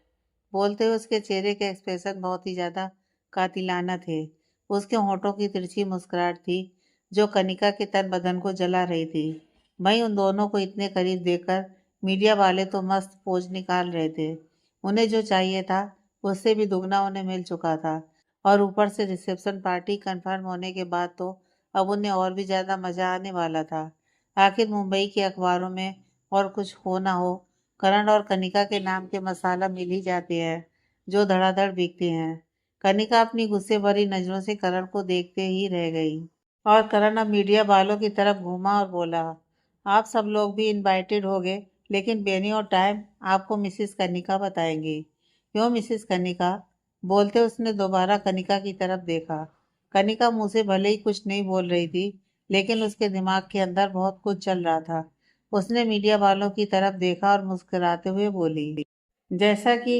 बोलते हुए उसके चेहरे के एक्सप्रेशन बहुत ही ज़्यादा कातिलाना थे। उसके होंठों की तिरछी मुस्कुराहट थी जो कनिका के तन बदन को जला रही थी। वहीं उन दोनों को इतने करीब देखकर मीडिया वाले तो मस्त पोज निकाल रहे थे। उन्हें जो चाहिए था उससे भी दुगना उन्हें मिल चुका था, और ऊपर से रिसेप्शन पार्टी कंफर्म होने के बाद तो अब उन्हें और भी ज़्यादा मज़ा आने वाला था। आखिर मुंबई के अखबारों में और कुछ हो ना हो, करण और कनिका के नाम के मसाला मिल ही जाते हैं जो धड़ाधड़ बिकते हैं। कनिका अपनी गुस्से भरी नजरों से करण को देखते ही रह गई, और करण अब मीडिया वालों की तरफ घूमा और बोला, आप सब लोग भी इनवाइटेड हो गए, लेकिन वेन्यू और टाइम आपको मिसिस कनिका बताएंगी। क्यों मिसिस कनिका? बोलते उसने दोबारा कनिका की तरफ देखा। कनिका मुंह से भले ही कुछ नहीं बोल रही थी, लेकिन उसके दिमाग के अंदर बहुत कुछ चल रहा था। उसने मीडिया वालों की तरफ देखा और मुस्कुराते हुए बोली, जैसा कि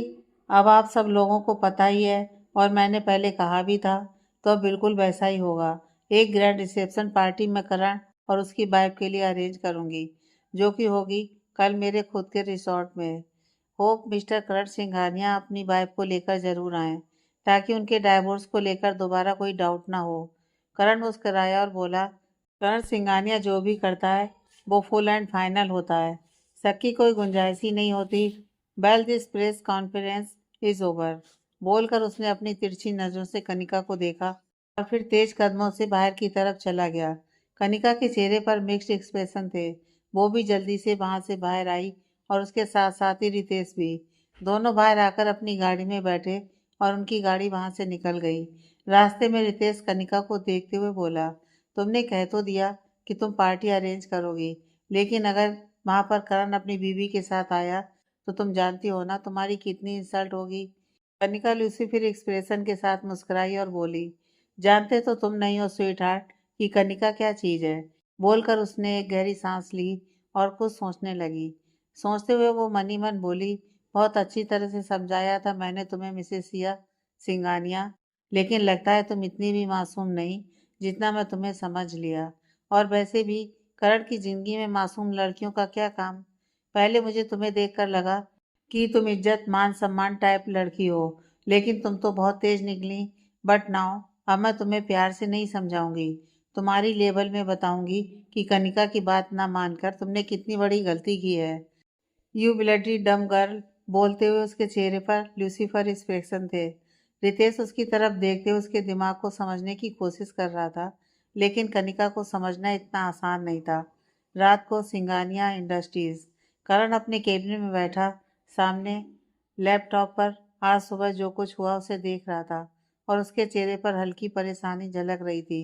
अब आप सब लोगों को पता ही है और मैंने पहले कहा भी था, तो अब बिल्कुल वैसा ही होगा। एक ग्रैंड रिसेप्शन पार्टी मैं करण और उसकी वाइफ के लिए अरेंज करूंगी, जो कि होगी कल मेरे खुद के रिसोर्ट में। होप मिस्टर करण सिंघानिया अपनी वाइफ को लेकर जरूर आएं, ताकि उनके डाइवोर्स को लेकर दोबारा कोई डाउट ना हो। करण मुस्कराया और बोला, करण सिंघानिया जो भी करता है वो फुल एंड फाइनल होता है, शक की कोई गुंजाइश ही नहीं होती। Well, this press conference is over. बोलकर उसने अपनी तिरछी नजरों से कनिका को देखा और फिर तेज कदमों से बाहर की तरफ चला गया। कनिका के चेहरे पर मिक्स्ड एक्सप्रेशन थे। वो भी जल्दी से वहां से बाहर आई और उसके साथ साथ ही रितेश भी। दोनों बाहर आकर अपनी गाड़ी में बैठे और उनकी गाड़ी वहां से निकल गई। रास्ते में रितेश कनिका को देखते हुए बोला, तुमने कह तो दिया कि तुम पार्टी अरेंज करोगी, लेकिन अगर वहां पर करण अपनी बीवी के साथ आया तो तुम जानती हो ना तुम्हारी कितनी इंसल्ट होगी। कनिका लूसीफिर एक्सप्रेशन के साथ मुस्कुराई और बोली, जानते तो तुम नहीं हो स्वीट हार्ट कि कनिका क्या चीज है। बोलकर उसने एक गहरी सांस ली और कुछ सोचने लगी। सोचते हुए वो मनी मन बोली, बहुत अच्छी तरह से समझाया था मैंने तुम्हें मिसेस सिया सिंगानिया, लेकिन लगता है तुम इतनी भी मासूम नहीं जितना मैं तुम्हें समझ लिया। और वैसे भी करण की जिंदगी में मासूम लड़कियों का क्या काम? पहले मुझे तुम्हें देखकर लगा कि तुम इज्जत मान सम्मान टाइप लड़की हो, लेकिन तुम तो बहुत तेज निकली। बट नाउ अब मैं तुम्हें प्यार से नहीं समझाऊंगी, तुम्हारी लेवल में बताऊंगी कि कनिका की बात ना मानकर तुमने कितनी बड़ी गलती की है। यू ब्लडी डम गर्ल। बोलते हुए उसके चेहरे पर लूसीफर एक्सप्रेशन थे। रितेश उसकी तरफ देखते हुए उसके दिमाग को समझने की कोशिश कर रहा था, लेकिन कनिका को समझना इतना आसान नहीं था। रात को सिंगानिया इंडस्ट्रीज। करण अपने कैबिन में बैठा सामने लैपटॉप पर आज सुबह जो कुछ हुआ उसे देख रहा था और उसके चेहरे पर हल्की परेशानी झलक रही थी।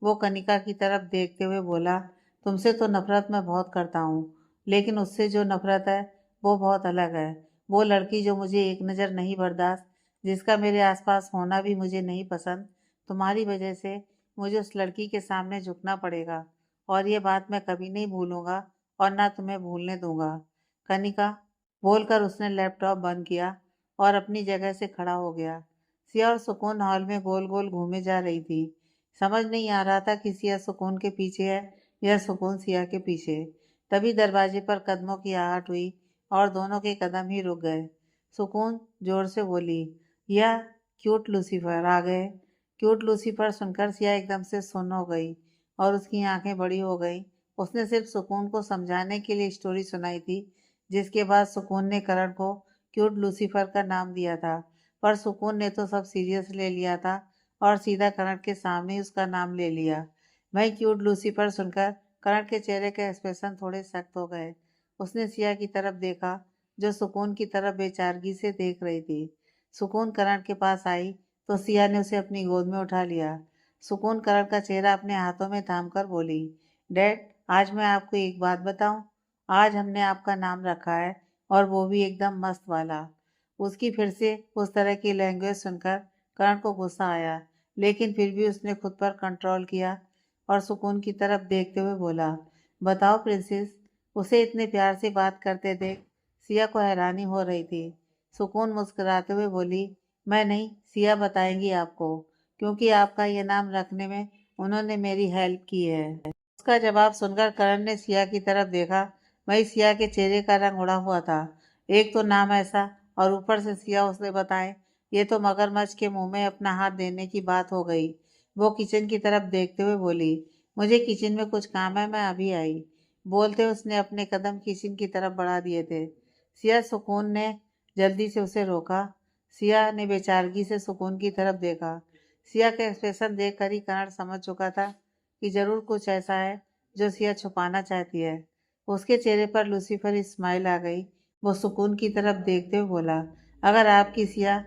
वो कनिका की तरफ देखते हुए बोला, तुमसे तो नफरत मैं बहुत करता हूँ, लेकिन उससे जो नफरत है वो बहुत अलग है। वो लड़की जो मुझे एक नज़र नहीं बर्दाश्त, जिसका मेरे आसपास होना भी मुझे नहीं पसंद, तुम्हारी वजह से मुझे उस लड़की के सामने झुकना पड़ेगा, और ये बात मैं कभी नहीं भूलूंगा और ना तुम्हें भूलने दूंगा। कनिका, बोलकर उसने लैपटॉप बंद किया और अपनी जगह से खड़ा हो गया। सिया और सुकून हॉल में गोल गोल घूमे जा रही थी। समझ नहीं आ रहा था कि सिया सुकून के पीछे है या सुकून सिया के पीछे। तभी दरवाजे पर कदमों की आहट हुई और दोनों के कदम ही रुक गए। सुकून जोर से बोली, या क्यूट लूसीफर आ गए। क्यूट लूसीफर सुनकर सिया एकदम से सुन्न हो गई और उसकी आंखें बड़ी हो गई। उसने सिर्फ सुकून को समझाने के लिए स्टोरी सुनाई थी, जिसके बाद सुकून ने करण को क्यूट लूसीफर का नाम दिया था। पर सुकून ने तो सब सीरियस ले लिया था और सीधा करण के सामने ही उसका नाम ले लिया। वही क्यूट लूसीफर सुनकर करण के चेहरे के एक्सप्रेशन थोड़े सख्त हो गए। उसने सिया की तरफ देखा, जो सुकून की तरफ बेचारगी से देख रही थी। सुकून करण के पास आई तो सिया ने उसे अपनी गोद में उठा लिया। सुकून करण का चेहरा अपने हाथों में थामकर बोली, डैड, आज मैं आपको एक बात बताऊं। आज हमने आपका नाम रखा है, और वो भी एकदम मस्त वाला। उसकी फिर से उस तरह की लैंग्वेज सुनकर करण को गुस्सा आया, लेकिन फिर भी उसने खुद पर कंट्रोल किया और सुकून की तरफ देखते हुए बोला, बताओ प्रिंसेस। उसे इतने प्यार से बात करते देख सिया को हैरानी हो रही थी। सुकून मुस्कुराते हुए बोली, मैं नहीं, सिया बताएंगी आपको, क्योंकि आपका ये नाम रखने में उन्होंने मेरी हेल्प की है। उसका जवाब सुनकर करण ने सिया की तरफ देखा। वही सिया के चेहरे का रंग उड़ा हुआ था। एक तो नाम ऐसा, और ऊपर से सिया उसने बताए, ये तो मगरमच्छ के मुंह में अपना हाथ देने की बात हो गई। वो किचन की तरफ देखते हुए बोली, मुझे किचन में कुछ काम है, मैं अभी आई। बोलते उसने अपने कदम किचन की तरफ बढ़ा दिए थे। सिया सुकून ने जल्दी से उसे रोका। सिया ने बेचारगी से सुकून की तरफ देखा। सिया का एक्सप्रेशन देखकर ही करण समझ चुका था कि जरूर कुछ ऐसा है जो सिया छुपाना चाहती है। उसके चेहरे पर लूसीफर स्माइल आ गई। वो सुकून की तरफ देखते हुए बोला, अगर आपकी सिया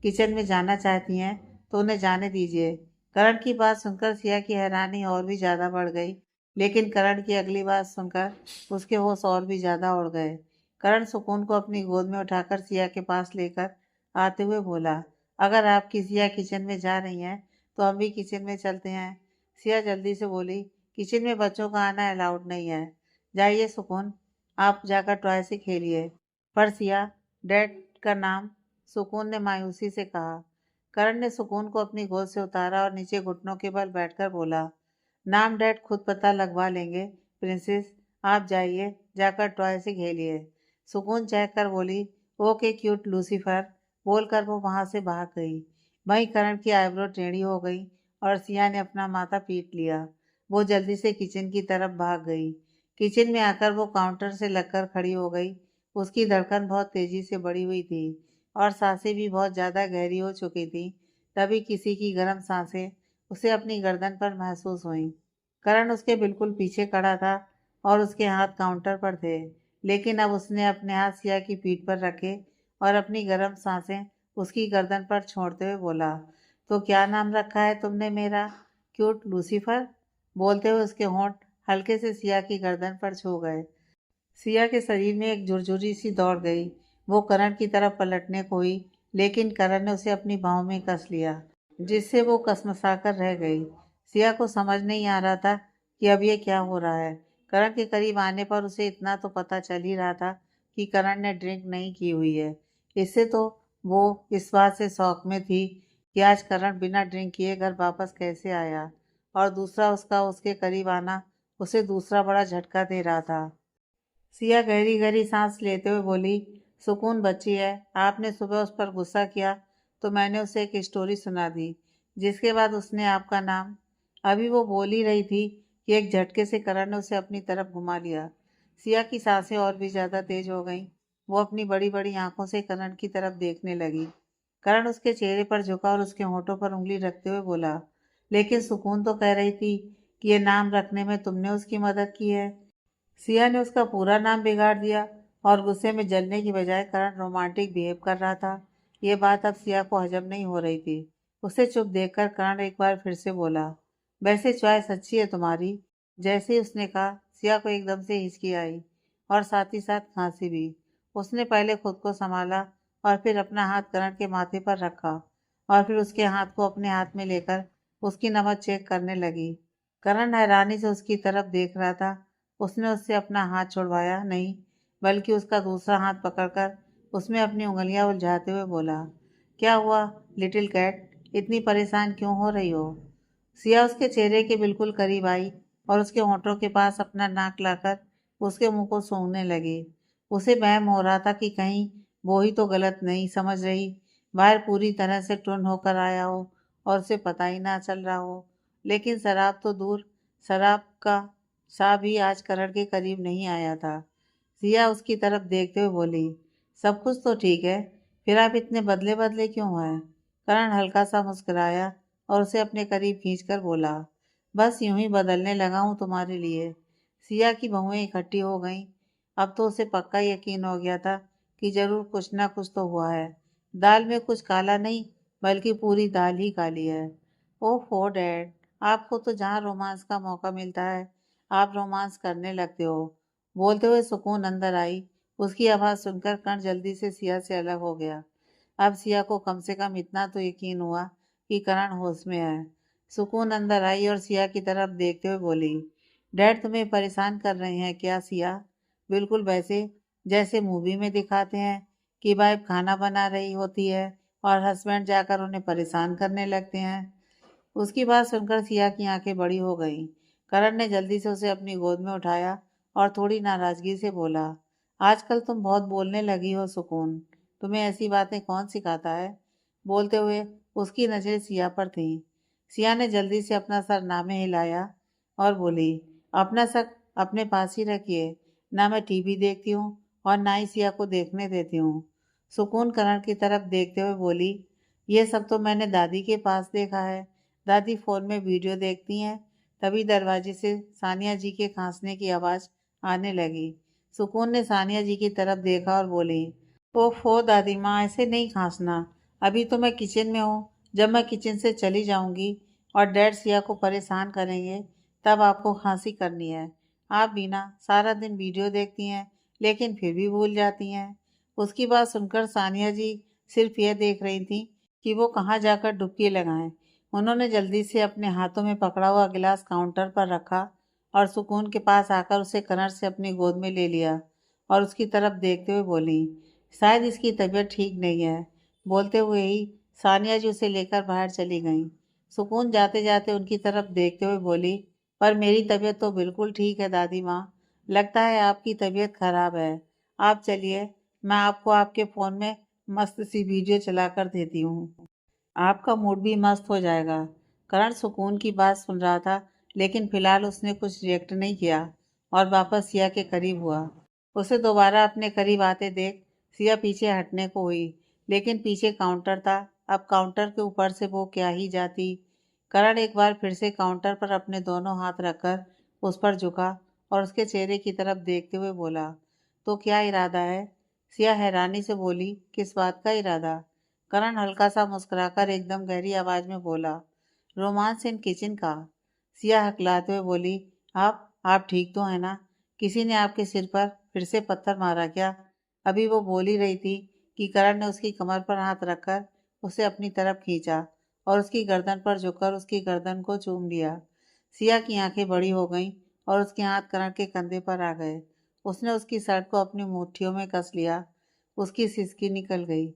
किचन में जाना चाहती हैं तो उन्हें जाने दीजिए। करण की बात सुनकर सिया की हैरानी और भी ज़्यादा बढ़ गई, लेकिन करण की अगली बात सुनकर उसके होश और भी ज़्यादा उड़ गए। करण सुकून को अपनी गोद में उठाकर सिया के पास लेकर आते हुए बोला, अगर आपकी सिया किचन में जा रही हैं तो हम भी किचन में चलते हैं। सिया जल्दी से बोली, किचन में बच्चों का आना अलाउड नहीं है। जाइए सुकून, आप जाकर टॉय से खेलिए। पर सिया, डैड का नाम, सुकून ने मायूसी से कहा। करण ने सुकून को अपनी गोद से उतारा और नीचे घुटनों के बल बैठकर बोला, नाम डैड खुद पता लगवा लेंगे। प्रिंसेस, आप जाइए, जाकर टॉय से खेलिए। सुकून चहक कर बोली, ओके क्यूट लूसीफर। बोलकर वो वहां से भाग गई। वहीं करण की आईब्रो टेढ़ी हो गई और सिया ने अपना माथा पीट लिया। वो जल्दी से किचन की तरफ भाग गई। किचन में आकर वो काउंटर से लगकर खड़ी हो गई। उसकी धड़कन बहुत तेजी से बढ़ी हुई थी और सांसें भी बहुत ज़्यादा गहरी हो चुकी थी। तभी किसी की गर्म सांसें उसे अपनी गर्दन पर महसूस हुई। करण उसके बिल्कुल पीछे खड़ा था और उसके हाथ काउंटर पर थे, लेकिन अब उसने अपने हाथ सिया की पीठ पर रखे और अपनी गर्म सांसें उसकी गर्दन पर छोड़ते हुए बोला, तो क्या नाम रखा है तुमने मेरा? Cute Lucifer. बोलते हुए उसके होंठ हल्के से सिया की गर्दन पर छू गए। सिया के शरीर में एक झुरझुरी सी दौड़ गई। वो करण की तरफ पलटने को हुई, लेकिन करण ने उसे अपनी बाहों में कस लिया, जिससे वो कसमसाकर रह गई। सिया को समझ नहीं आ रहा था कि अब ये क्या हो रहा है। करण के करीब आने पर उसे इतना तो पता चल ही रहा था कि करण ने ड्रिंक नहीं की हुई है। इससे तो वो इस बात से शौक में थी कि आज करण बिना ड्रिंक किए घर वापस कैसे आया, और दूसरा उसका उसके करीब आना उसे दूसरा बड़ा झटका दे रहा था। सिया गहरी गहरी सांस लेते हुए बोली, सुकून बच्ची है, आपने सुबह उस पर गुस्सा किया तो मैंने उसे एक स्टोरी सुना दी, जिसके बाद उसने आपका नाम। अभी वो बोल ही रही थी कि एक झटके से करण ने उसे अपनी तरफ घुमा लिया। सिया की सांसें और भी ज्यादा तेज हो गईं। वो अपनी बड़ी बड़ी आंखों से करण की तरफ देखने लगी। करण उसके चेहरे पर झुका और उसके होठों पर उंगली रखते हुए बोला, लेकिन सुकून तो कह रही थी कि ये नाम रखने में तुमने उसकी मदद की है। सिया ने उसका पूरा नाम बिगाड़ दिया, और गुस्से में जलने की बजाय करण रोमांटिक बिहेव कर रहा था। ये बात अब सिया को हजम नहीं हो रही थी। उसे चुप देखकर करण एक बार फिर से बोला, वैसे चॉइस अच्छी है तुम्हारी। जैसे ही उसने कहा, सिया को एकदम से हिचकी आई और साथ ही साथ खांसी भी। उसने पहले खुद को संभाला और फिर अपना हाथ करण के माथे पर रखा और फिर उसके हाथ को अपने हाथ में लेकर उसकी नब्ज चेक करने लगी। करण हैरानी से उसकी तरफ देख रहा था। उसने उससे अपना हाथ छुड़वाया नहीं, बल्कि उसका दूसरा हाथ पकड़कर उसमें अपनी उंगलियां उलझाते हुए बोला, क्या हुआ लिटिल कैट, इतनी परेशान क्यों हो रही हो? सिया उसके चेहरे के बिल्कुल करीब आई और उसके होंठों के पास अपना नाक लाकर उसके मुंह को सूंघने लगी। उसे वहम हो रहा था कि कहीं वो ही तो गलत नहीं समझ रही, बाहर पूरी तरह से टुन होकर आया हो और उसे पता ही ना चल रहा हो। लेकिन शराब तो दूर, शराब का सा भी आज करण के करीब नहीं आया था। सिया उसकी तरफ देखते हुए बोली, सब कुछ तो ठीक है, फिर आप इतने बदले बदले क्यों हैं? करण हल्का सा मुस्कुराया और उसे अपने करीब खींचकर बोला, बस यूं ही बदलने लगा हूँ तुम्हारे लिए। सिया की बहुएं इकट्ठी हो गईं। अब तो उसे पक्का यकीन हो गया था कि जरूर कुछ ना कुछ तो हुआ है। दाल में कुछ काला नहीं, बल्कि पूरी दाल ही काली है। ओहो डैड, आपको तो जहाँ रोमांस का मौका मिलता है आप रोमांस करने लगते हो। बोलते हुए सुकून अंदर आई। उसकी आवाज़ सुनकर कर्ण जल्दी से सिया से अलग हो गया। अब सिया को कम से कम इतना तो यकीन हुआ कि करण होश में है। सुकून अंदर आई और सिया की तरफ देखते हुए बोली, डैड तुम्हें परेशान कर रहे हैं क्या सिया? बिल्कुल वैसे जैसे मूवी में दिखाते हैं कि वाइफ खाना बना रही होती है और हस्बैंड जाकर उन्हें परेशान करने लगते हैं। उसकी बात सुनकर सिया की आंखें बड़ी हो गईं। करण ने जल्दी से उसे अपनी गोद में उठाया और थोड़ी नाराजगी से बोला, आजकल तुम बहुत बोलने लगी हो सुकून, तुम्हें ऐसी बातें कौन सिखाता है? बोलते हुए उसकी नज़रें सिया पर थीं। सिया ने जल्दी से अपना सर नामे हिलाया और बोली, अपना सर अपने पास ही रखिए, ना मैं टीवी देखती हूँ और ना ही सिया को देखने देती हूँ। सुकून करण की तरफ देखते हुए बोली, ये सब तो मैंने दादी के पास देखा है। दादी फोन में वीडियो देखती हैं। तभी दरवाजे से सानिया जी के खांसने की आवाज़ आने लगी। सुकून ने सानिया जी की तरफ देखा और बोली, ओफो दादी माँ, ऐसे नहीं खांसना। अभी तो मैं किचन में हूँ। जब मैं किचन से चली जाऊंगी और डैड सिया को परेशान करेंगे, तब आपको खांसी करनी है। आप भी ना सारा दिन वीडियो देखती हैं, लेकिन फिर भी भूल जाती हैं। उसकी बात सुनकर सानिया जी सिर्फ यह देख रही थी कि वो कहाँ जाकर डुबकी लगाएं। उन्होंने जल्दी से अपने हाथों में पकड़ा हुआ गिलास काउंटर पर रखा और सुकून के पास आकर उसे कनर से अपनी गोद में ले लिया और उसकी तरफ देखते हुए बोली, शायद इसकी तबीयत ठीक नहीं है। बोलते हुए ही सानिया जी उसे लेकर बाहर चली गईं। सुकून जाते जाते उनकी तरफ देखते हुए बोली, पर मेरी तबीयत तो बिल्कुल ठीक है दादी माँ। लगता है आपकी तबीयत खराब है। आप चलिए, मैं आपको आपके फ़ोन में मस्त सी वीडियो चलाकर देती हूँ। आपका मूड भी मस्त हो जाएगा। करण सुकून की बात सुन रहा था, लेकिन फिलहाल उसने कुछ रिएक्ट नहीं किया और वापस सिया के करीब हुआ। उसे दोबारा अपने करीब आते देख सिया पीछे हटने को हुई, लेकिन पीछे काउंटर था। अब काउंटर के ऊपर से वो क्या ही जाती। करण एक बार फिर से काउंटर पर अपने दोनों हाथ रखकर उस पर झुका और उसके चेहरे की तरफ देखते हुए बोला, तो क्या इरादा है? सिया हैरानी से बोली, किस बात का इरादा? करण हल्का सा मुस्कुराकर एकदम गहरी आवाज में बोला, रोमांस इन किचन का। सिया हकलाते हुए बोली, आप ठीक तो है ना? किसी ने आपके सिर पर फिर से पत्थर मारा क्या? अभी वो बोल ही रही थी कि करण ने उसकी कमर पर हाथ रखकर उसे अपनी तरफ खींचा और उसकी गर्दन पर झुककर उसकी गर्दन को चूम लिया। सिया की आंखें बड़ी हो गईं और उसके हाथ करण के कंधे पर आ गए। उसने उसकी शर्ट को अपनी मुट्ठियों में कस लिया। उसकी सिसकी निकल गई।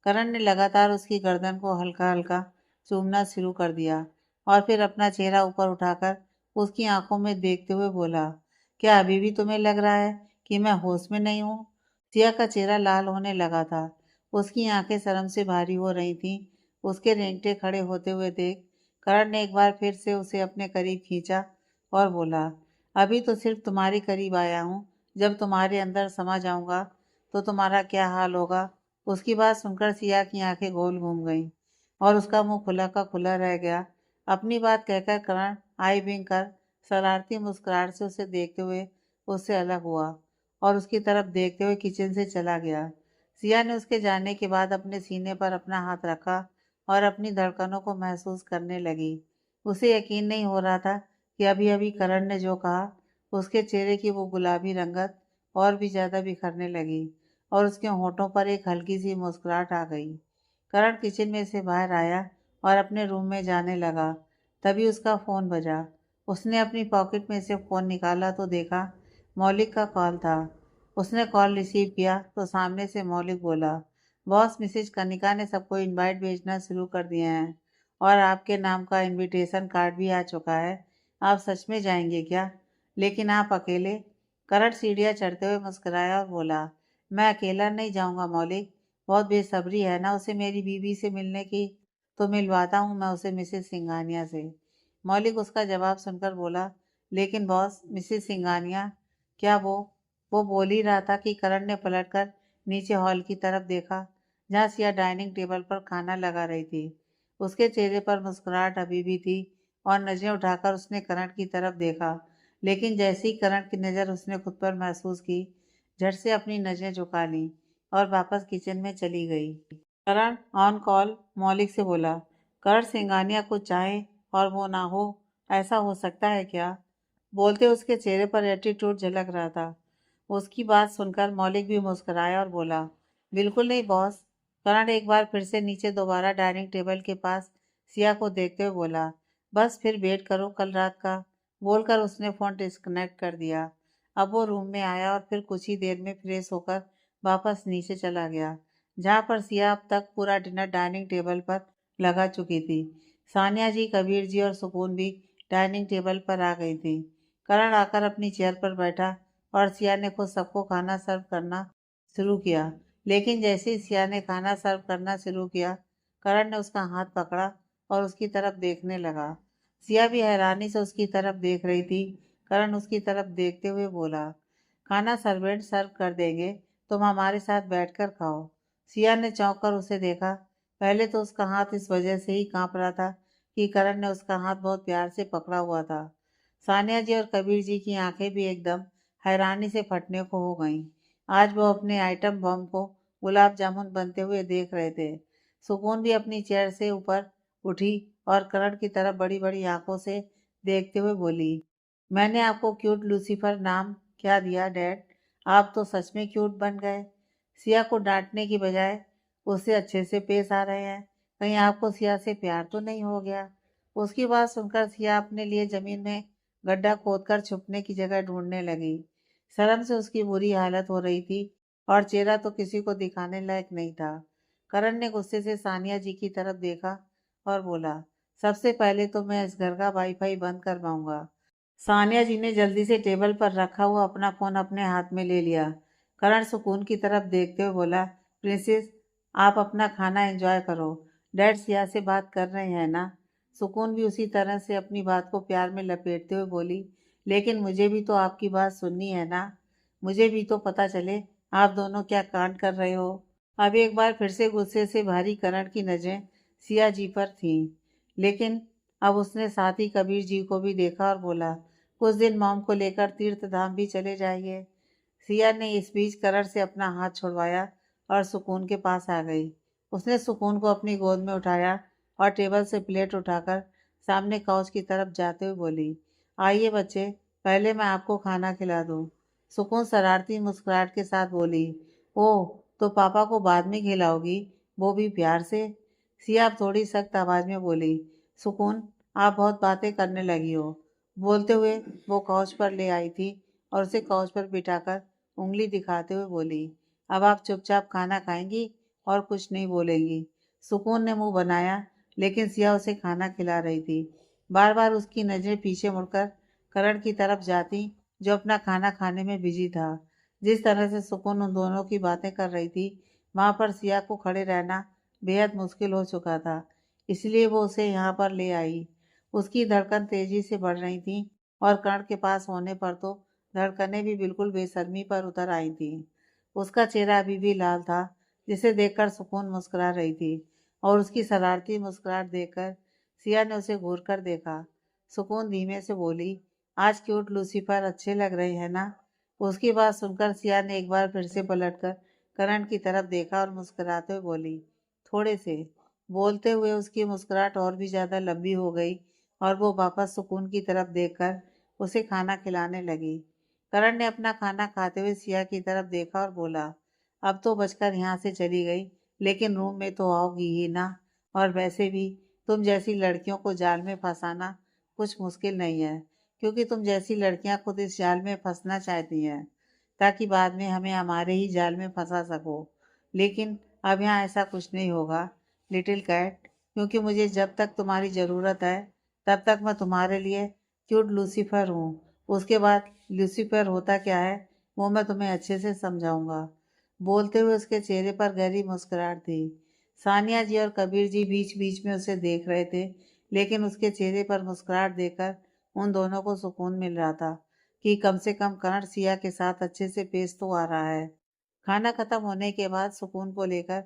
करण ने लगातार उसकी गर्दन को हल्का हल्का चूमना शुरू कर दिया और फिर अपना चेहरा ऊपर उठाकर उसकी आंखों में देखते हुए बोला, क्या अभी भी तुम्हें लग रहा है कि मैं होश में नहीं हूँ? सिया का चेहरा लाल होने लगा था। उसकी आंखें शर्म से भारी हो रही थीं। उसके रेंगटे खड़े होते हुए देख करण ने एक बार फिर से उसे अपने करीब खींचा और बोला, अभी तो सिर्फ तुम्हारे करीब आया हूँ। जब तुम्हारे अंदर समा जाऊंगा तो तुम्हारा क्या हाल होगा? उसकी बात सुनकर सिया की आंखें गोल घूम गईं और उसका मुंह खुला का खुला रह गया। अपनी बात कहकर करण आई बिंग कर शरारती मुस्कुराहट से उसे देखते हुए उससे अलग हुआ और उसकी तरफ देखते हुए किचन से चला गया। सिया ने उसके जाने के बाद अपने सीने पर अपना हाथ रखा और अपनी धड़कनों को महसूस करने लगी। उसे यकीन नहीं हो रहा था कि अभी अभी करण ने जो कहा, उसके चेहरे की वो गुलाबी रंगत और भी ज़्यादा बिखरने लगी और उसके होठों पर एक हल्की सी मुस्कुराहट आ गई। करण किचन में से बाहर आया और अपने रूम में जाने लगा। तभी उसका फ़ोन बजा। उसने अपनी पॉकेट में से फ़ोन निकाला तो देखा मौलिक का कॉल था। उसने कॉल रिसीव किया तो सामने से मौलिक बोला, बॉस मिसेज कनिका ने सबको इनवाइट भेजना शुरू कर दिए हैं और आपके नाम का इनविटेशन कार्ड भी आ चुका है। आप सच में जाएंगे क्या? लेकिन आप अकेले? करण सीढ़ियाँ चढ़ते हुए मुस्कुराया और बोला, मैं अकेला नहीं जाऊंगा मौलिक। बहुत बेसब्री है ना उसे मेरी बीवी से मिलने की। तो मिलवाता हूँ मैं उसे मिसेस सिंघानिया से। मौलिक उसका जवाब सुनकर बोला, लेकिन बॉस मिसेस सिंघानिया क्या? वो बोल ही रहा था कि करण ने पलटकर नीचे हॉल की तरफ देखा जहाँ सिया डाइनिंग टेबल पर खाना लगा रही थी। उसके चेहरे पर मुस्कुराहट अभी भी थी और नजरें उठाकर उसने करण की तरफ देखा। लेकिन जैसे ही करण की नज़र उसने खुद पर महसूस की, झट से अपनी नज़रें झुका लीं और वापस किचन में चली गई। करण ऑन कॉल मौलिक से बोला, करण सिंघानिया कुछ चाहे और वो ना हो, ऐसा हो सकता है क्या? बोलते उसके चेहरे पर एटीट्यूड झलक रहा था। उसकी बात सुनकर मौलिक भी मुस्कुराया और बोला, बिल्कुल नहीं बॉस। करण एक बार फिर से नीचे दोबारा डाइनिंग टेबल के पास सिया को देखते हुए बोला, बस फिर वेट करो कल रात का। बोलकर उसने फ़ोन डिस्कनेक्ट कर दिया। अब वो रूम में आया और फिर कुछ ही देर में फ्रेश होकर वापस नीचे चला गया, जहाँ पर सिया अब तक पूरा डिनर डाइनिंग टेबल पर लगा चुकी थी। सानिया जी, कबीर जी और सुकून भी डाइनिंग टेबल पर आ गई थी। करण आकर अपनी चेयर पर बैठा और सिया ने खुद सबको खाना सर्व करना शुरू किया। लेकिन जैसे ही सिया ने खाना सर्व करना शुरू किया, करण ने उसका हाथ पकड़ा और उसकी तरफ देखने लगा। सिया भी हैरानी से उसकी तरफ देख रही थी। करण उसकी तरफ देखते हुए बोला, खाना सर्वेंट सर्व कर देंगे, तुम हमारे साथ बैठकर खाओ। सिया ने चौंक कर उसे देखा। पहले तो उसका हाथ इस वजह से ही कांप रहा था कि करण ने उसका हाथ बहुत प्यार से पकड़ा हुआ था। सानिया जी और कबीर जी की आंखें भी एकदम हैरानी से फटने को हो गईं। आज वो अपने आइटम बम को गुलाब जामुन बनते हुए देख रहे थे। सुकून भी अपनी चेयर से ऊपर उठी और करण की तरफ बड़ी बड़ी आंखों से देखते हुए बोली, मैंने आपको क्यूट लूसीफर नाम क्या दिया डैड? आप तो सच में क्यूट बन गए। सिया को डांटने की बजाय उससे अच्छे से पेश आ रहे हैं। कहीं आपको सिया से प्यार तो नहीं हो गया? उसकी बात सुनकर सिया अपने लिए जमीन में गड्ढा खोदकर छुपने की जगह ढूंढने लगी। शर्म से उसकी बुरी हालत हो रही थी और चेहरा तो किसी को दिखाने लायक नहीं था। करण ने गुस्से से सानिया जी की तरफ देखा और बोला, सबसे पहले तो मैं इस घर का वाईफाई बंद करवाऊंगा। सानिया जी ने जल्दी से टेबल पर रखा हुआ अपना फोन अपने हाथ में ले लिया। करण सुकून की तरफ देखते हुए बोला, प्रिंसेस आप अपना खाना एंजॉय करो, डैड सिया से बात कर रहे हैं ना? सुकून भी उसी तरह से अपनी बात को प्यार में लपेटते हुए बोली, लेकिन मुझे भी तो आपकी बात सुननी है ना। मुझे भी तो पता चले आप दोनों क्या कांड कर रहे हो। अब एक बार फिर से गुस्से से भारी करण की नजरें सिया जी पर थीं। लेकिन अब उसने साथ ही कबीर जी को भी देखा और बोला, कुछ दिन मॉम को लेकर तीर्थ धाम भी चले जाइए। सिया ने इस बीच करण से अपना हाथ छुड़वाया और सुकून के पास आ गई। उसने सुकून को अपनी गोद में उठाया और टेबल से प्लेट उठाकर सामने काउच की तरफ जाते हुए बोली, आइए बच्चे, पहले मैं आपको खाना खिला दूँ। सुकून शरारती मुस्कुराहट के साथ बोली, ओह तो पापा को बाद में खिलाओगी, वो भी प्यार से? सिया अब थोड़ी सख्त आवाज़ में बोली, सुकून आप बहुत बातें करने लगी हो। बोलते हुए वो काउच पर ले आई थी और उसे काउच पर बिठाकर उंगली दिखाते हुए बोली, अब आप चुपचाप खाना खाएंगी और कुछ नहीं बोलेंगी। सुकून ने मुंह बनाया, लेकिन सिया उसे खाना खिला रही थी। बार बार उसकी नज़रें पीछे मुड़कर करण की तरफ जाती, जो अपना खाना खाने में बिजी था। जिस तरह से सुकून उन दोनों की बातें कर रही थी, वहाँ पर सिया को खड़े रहना बेहद मुश्किल हो चुका था। इसलिए वो उसे यहाँ पर ले आई। उसकी धड़कन तेजी से बढ़ रही थी और कर्ण के पास होने पर तो धड़कनें भी बिल्कुल बेशर्मी पर उतर आई थीं। उसका चेहरा अभी भी लाल था, जिसे देखकर सुकून मुस्कुरा रही थी और उसकी शरारती मुस्कुराहट देखकर सिया ने उसे घूर कर देखा। सुकून धीमे से बोली, आज क्यूट लूसीफर अच्छे लग रहे हैं ना? उसकी बात सुनकर सिया ने एक बार फिर से पलटकर करण की तरफ देखा और मुस्कुराते हुए बोली, थोड़े से। बोलते हुए उसकी मुस्कुराहट और भी ज़्यादा लंबी हो गई और वो वापस सुकून की तरफ देखकर उसे खाना खिलाने लगी। करण ने अपना खाना खाते हुए सिया की तरफ देखा और बोला, अब तो बचकर यहाँ से चली गई, लेकिन रूम में तो आओगी ही ना। और वैसे भी तुम जैसी लड़कियों को जाल में फंसाना कुछ मुश्किल नहीं है, क्योंकि तुम जैसी लड़कियां खुद इस जाल में फंसना चाहती हैं ताकि बाद में हमें हमारे ही जाल में फंसा सको। लेकिन अब यहाँ ऐसा कुछ नहीं होगा लिटिल कैट, क्योंकि मुझे जब तक तुम्हारी ज़रूरत है तब तक मैं तुम्हारे लिए क्यूट लूसीफर हूँ। उसके बाद लूसीफर होता क्या है वो मैं तुम्हें अच्छे से समझाऊंगा। बोलते हुए उसके चेहरे पर गहरी मुस्कुराहट थी। सानिया जी और कबीर जी बीच बीच में उसे देख रहे थे, लेकिन उसके चेहरे पर मुस्कुराहट देखकर उन दोनों को सुकून मिल रहा था कि कम से कम कर्ण सिया के साथ अच्छे से पेश तो आ रहा है। खाना खत्म होने के बाद सुकून को लेकर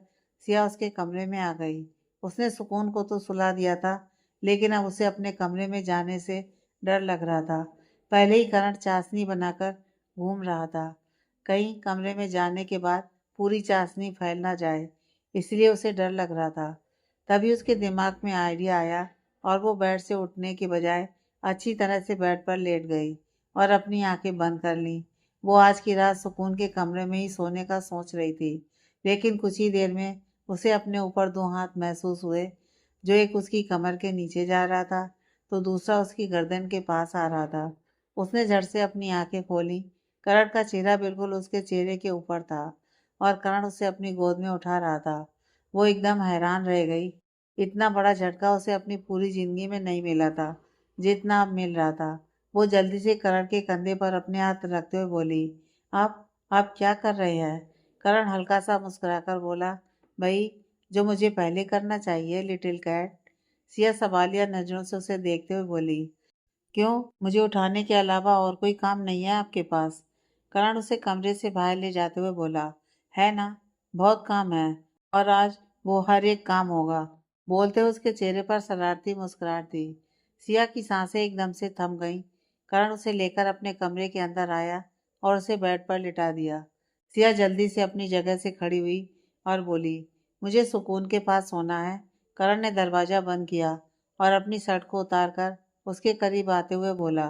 सिया उसके कमरे में आ गई। उसने सुकून को तो सुला दिया था, लेकिन अब उसे अपने कमरे में जाने से डर लग रहा था। पहले ही करण चाशनी बनाकर घूम रहा था, कहीं कमरे में जाने के बाद पूरी चाशनी फैल ना जाए, इसलिए उसे डर लग रहा था। तभी उसके दिमाग में आइडिया आया और वो बेड से उठने के बजाय अच्छी तरह से बेड पर लेट गई और अपनी आंखें बंद कर लीं। वो आज की रात सुकून के कमरे में ही सोने का सोच रही थी, लेकिन कुछ ही देर में उसे अपने ऊपर दो हाथ महसूस हुए, जो एक उसकी कमर के नीचे जा रहा था तो दूसरा उसकी गर्दन के पास आ रहा था। उसने झट से अपनी आंखें खोली। करण का चेहरा बिल्कुल उसके चेहरे के ऊपर था और करण उसे अपनी गोद में उठा रहा था। वो एकदम हैरान रह गई। इतना बड़ा झटका उसे अपनी पूरी जिंदगी में नहीं मिला था जितना अब मिल रहा था। वो जल्दी से करण के कंधे पर अपने हाथ रखते हुए बोली, आप क्या कर रहे हैं? करण हल्का सा मुस्कुराकर बोला, भाई, जो मुझे पहले करना चाहिए लिटिल कैट। सिया सवालिया नजरों से उसे देखते हुए बोली, क्यों, मुझे उठाने के अलावा और कोई काम नहीं है आपके पास? करण उसे कमरे से बाहर ले जाते हुए बोला, है ना, बहुत काम है, और आज वो हर एक काम होगा। बोलते हुए उसके चेहरे पर शरारती मुस्कुराहट थी। सिया की सांसें एकदम से थम गईं। करण उसे लेकर अपने कमरे के अंदर आया और उसे बेड पर लिटा दिया। सिया जल्दी से अपनी जगह से खड़ी हुई और बोली, मुझे सुकून के पास सोना है। करण ने दरवाजा बंद किया और अपनी शर्ट को उतारकर उसके करीब आते हुए बोला,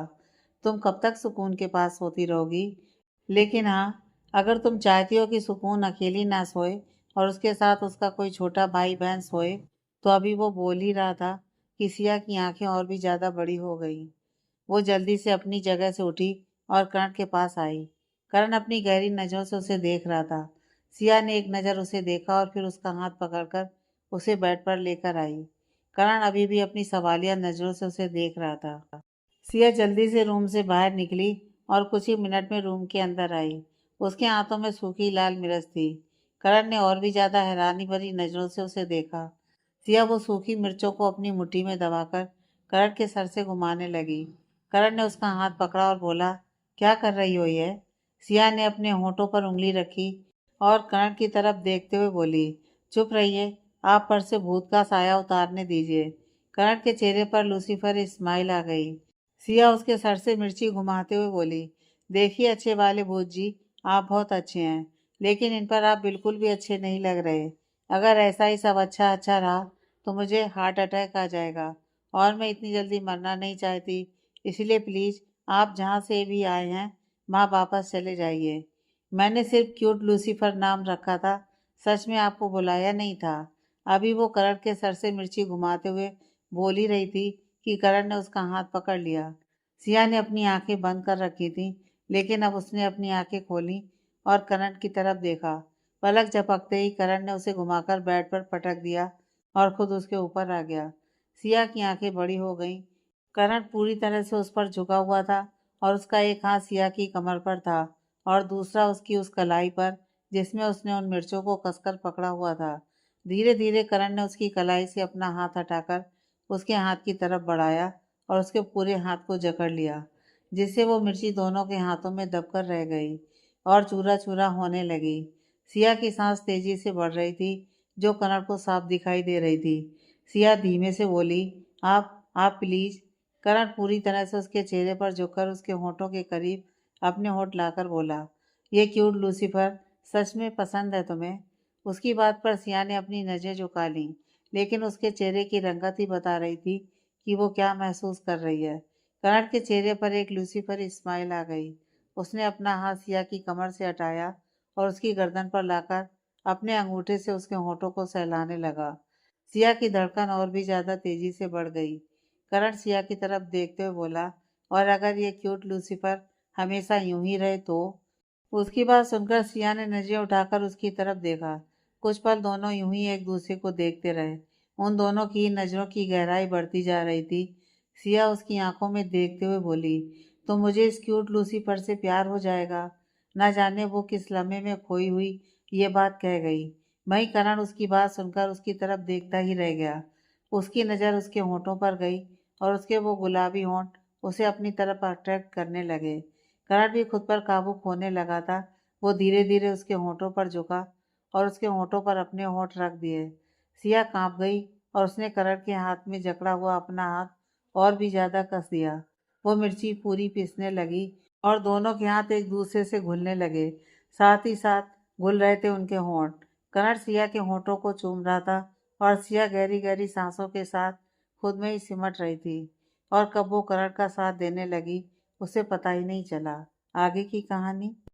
तुम कब तक सुकून के पास सोती रहोगी? लेकिन हाँ, अगर तुम चाहती हो कि सुकून अकेली ना सोए और उसके साथ उसका कोई छोटा भाई बहन सोए। तो अभी वो बोल ही रहा था कि सिया की आंखें और भी ज़्यादा बड़ी हो गई। वो जल्दी से अपनी जगह से उठी और कर्ण के पास आई। कर्ण अपनी गहरी नज़रों से उसे देख रहा था। सिया ने एक नज़र उसे देखा और फिर उसका हाथ पकड़कर उसे बेड पर लेकर आई। कर्ण अभी भी अपनी सवालिया नज़रों से उसे देख रहा था। सिया जल्दी से रूम से बाहर निकली और कुछ ही मिनट में रूम के अंदर आई। उसके हाथों में सूखी लाल मिर्च थी। करण ने और भी ज्यादा हैरानी भरी नजरों से उसे देखा। सिया वो सूखी मिर्चों को अपनी मुट्ठी में दबाकर करण के सर से घुमाने लगी। करण ने उसका हाथ पकड़ा और बोला, क्या कर रही हो ये? सिया ने अपने होठों पर उंगली रखी और करण की तरफ देखते हुए बोली, चुप रहिए, आप पर से भूत का साया उतारने दीजिए। करण के चेहरे पर लूसीफर स्माइल आ गई। सिया उसके सर से मिर्ची घुमाते हुए बोली, देखिए अच्छे वाले भूत जी, आप बहुत अच्छे हैं, लेकिन इन पर आप बिल्कुल भी अच्छे नहीं लग रहे। अगर ऐसा ही सब अच्छा अच्छा रहा तो मुझे हार्ट अटैक आ जाएगा और मैं इतनी जल्दी मरना नहीं चाहती। इसलिए प्लीज़ आप जहाँ से भी आए हैं वहाँ वापस चले जाइए। मैंने सिर्फ क्यूट लूसीफर नाम रखा था, सच में आपको बुलाया नहीं था। अभी वो करण के सर से मिर्ची घुमाते हुए बोल ही रही थी कि करण ने उसका हाथ पकड़ लिया। सिया ने अपनी आंखें बंद कर रखी थी, लेकिन अब उसने अपनी आंखें खोली और करण की तरफ देखा। पलक झपकते ही करण ने उसे घुमाकर बेड पर पटक दिया और खुद उसके ऊपर आ गया। सिया की आंखें बड़ी हो गईं। करण पूरी तरह से उस पर झुका हुआ था और उसका एक हाथ सिया की कमर पर था और दूसरा उसकी उस कलाई पर जिसमें उसने उन मिर्चों को कसकर पकड़ा हुआ था। धीरे धीरे करण ने उसकी कलाई से अपना हाथ हटाकर उसके हाथ की तरफ बढ़ाया और उसके पूरे हाथ को जकड़ लिया, जिससे वो मिर्ची दोनों के हाथों में दबकर रह गई और चूरा चूरा होने लगी। सिया की सांस तेजी से बढ़ रही थी, जो करण को साफ दिखाई दे रही थी। सिया धीमे से बोली, आप प्लीज। करण पूरी तरह से उसके चेहरे पर झुककर उसके होठों के करीब अपने होठ लाकर बोला, ये क्यूट लूसीफर सच में पसंद है तुम्हें? उसकी बात पर सिया ने अपनी नज़रें झुका लीं, लेकिन उसके चेहरे की रंगत ही बता रही थी कि वो क्या महसूस कर रही है। करण के चेहरे पर एक लूसीफर स्माइल आ गई। उसने अपना हाथ सिया की कमर से हटाया और उसकी गर्दन पर लाकर अपने अंगूठे से उसके होठों को सहलाने लगा। सिया की धड़कन और भी ज्यादा तेजी से बढ़ गई। करण सिया की तरफ देखते हुए बोला, और अगर ये क्यूट लूसीफर हमेशा यूं ही रहे तो? उसकी बात सुनकर सिया ने नजरें उठाकर उसकी तरफ देखा। कुछ पल दोनों यूं ही एक दूसरे को देखते रहे। उन दोनों की नजरों की गहराई बढ़ती जा रही थी। सिया उसकी आंखों में देखते हुए बोली, तो मुझे इस क्यूट लूसीफर से प्यार हो जाएगा। न जाने वो किस लम्हे में खोई हुई ये बात कह गई। वहीं करण उसकी बात सुनकर उसकी तरफ देखता ही रह गया। उसकी नज़र उसके होठों पर गई और उसके वो गुलाबी होंठ उसे अपनी तरफ अट्रैक्ट करने लगे। करण भी खुद पर काबू खोने लगा था। वो धीरे धीरे उसके होठों पर झुका और उसके होठों पर अपने होठ रख दिए। सिया कांप गई और उसने करण के हाथ में जकड़ा हुआ अपना हाथ और भी ज्यादा कस दिया। वो मिर्ची पूरी पीसने लगी और दोनों के हाथ एक दूसरे से घुलने लगे। साथ ही साथ घुल रहे थे उनके होंठ। करण सिया के होठों को चूम रहा था और सिया गहरी गहरी सांसों के साथ खुद में ही सिमट रही थी। और कब वो करण का साथ देने लगी उसे पता ही नहीं चला। आगे की कहानी।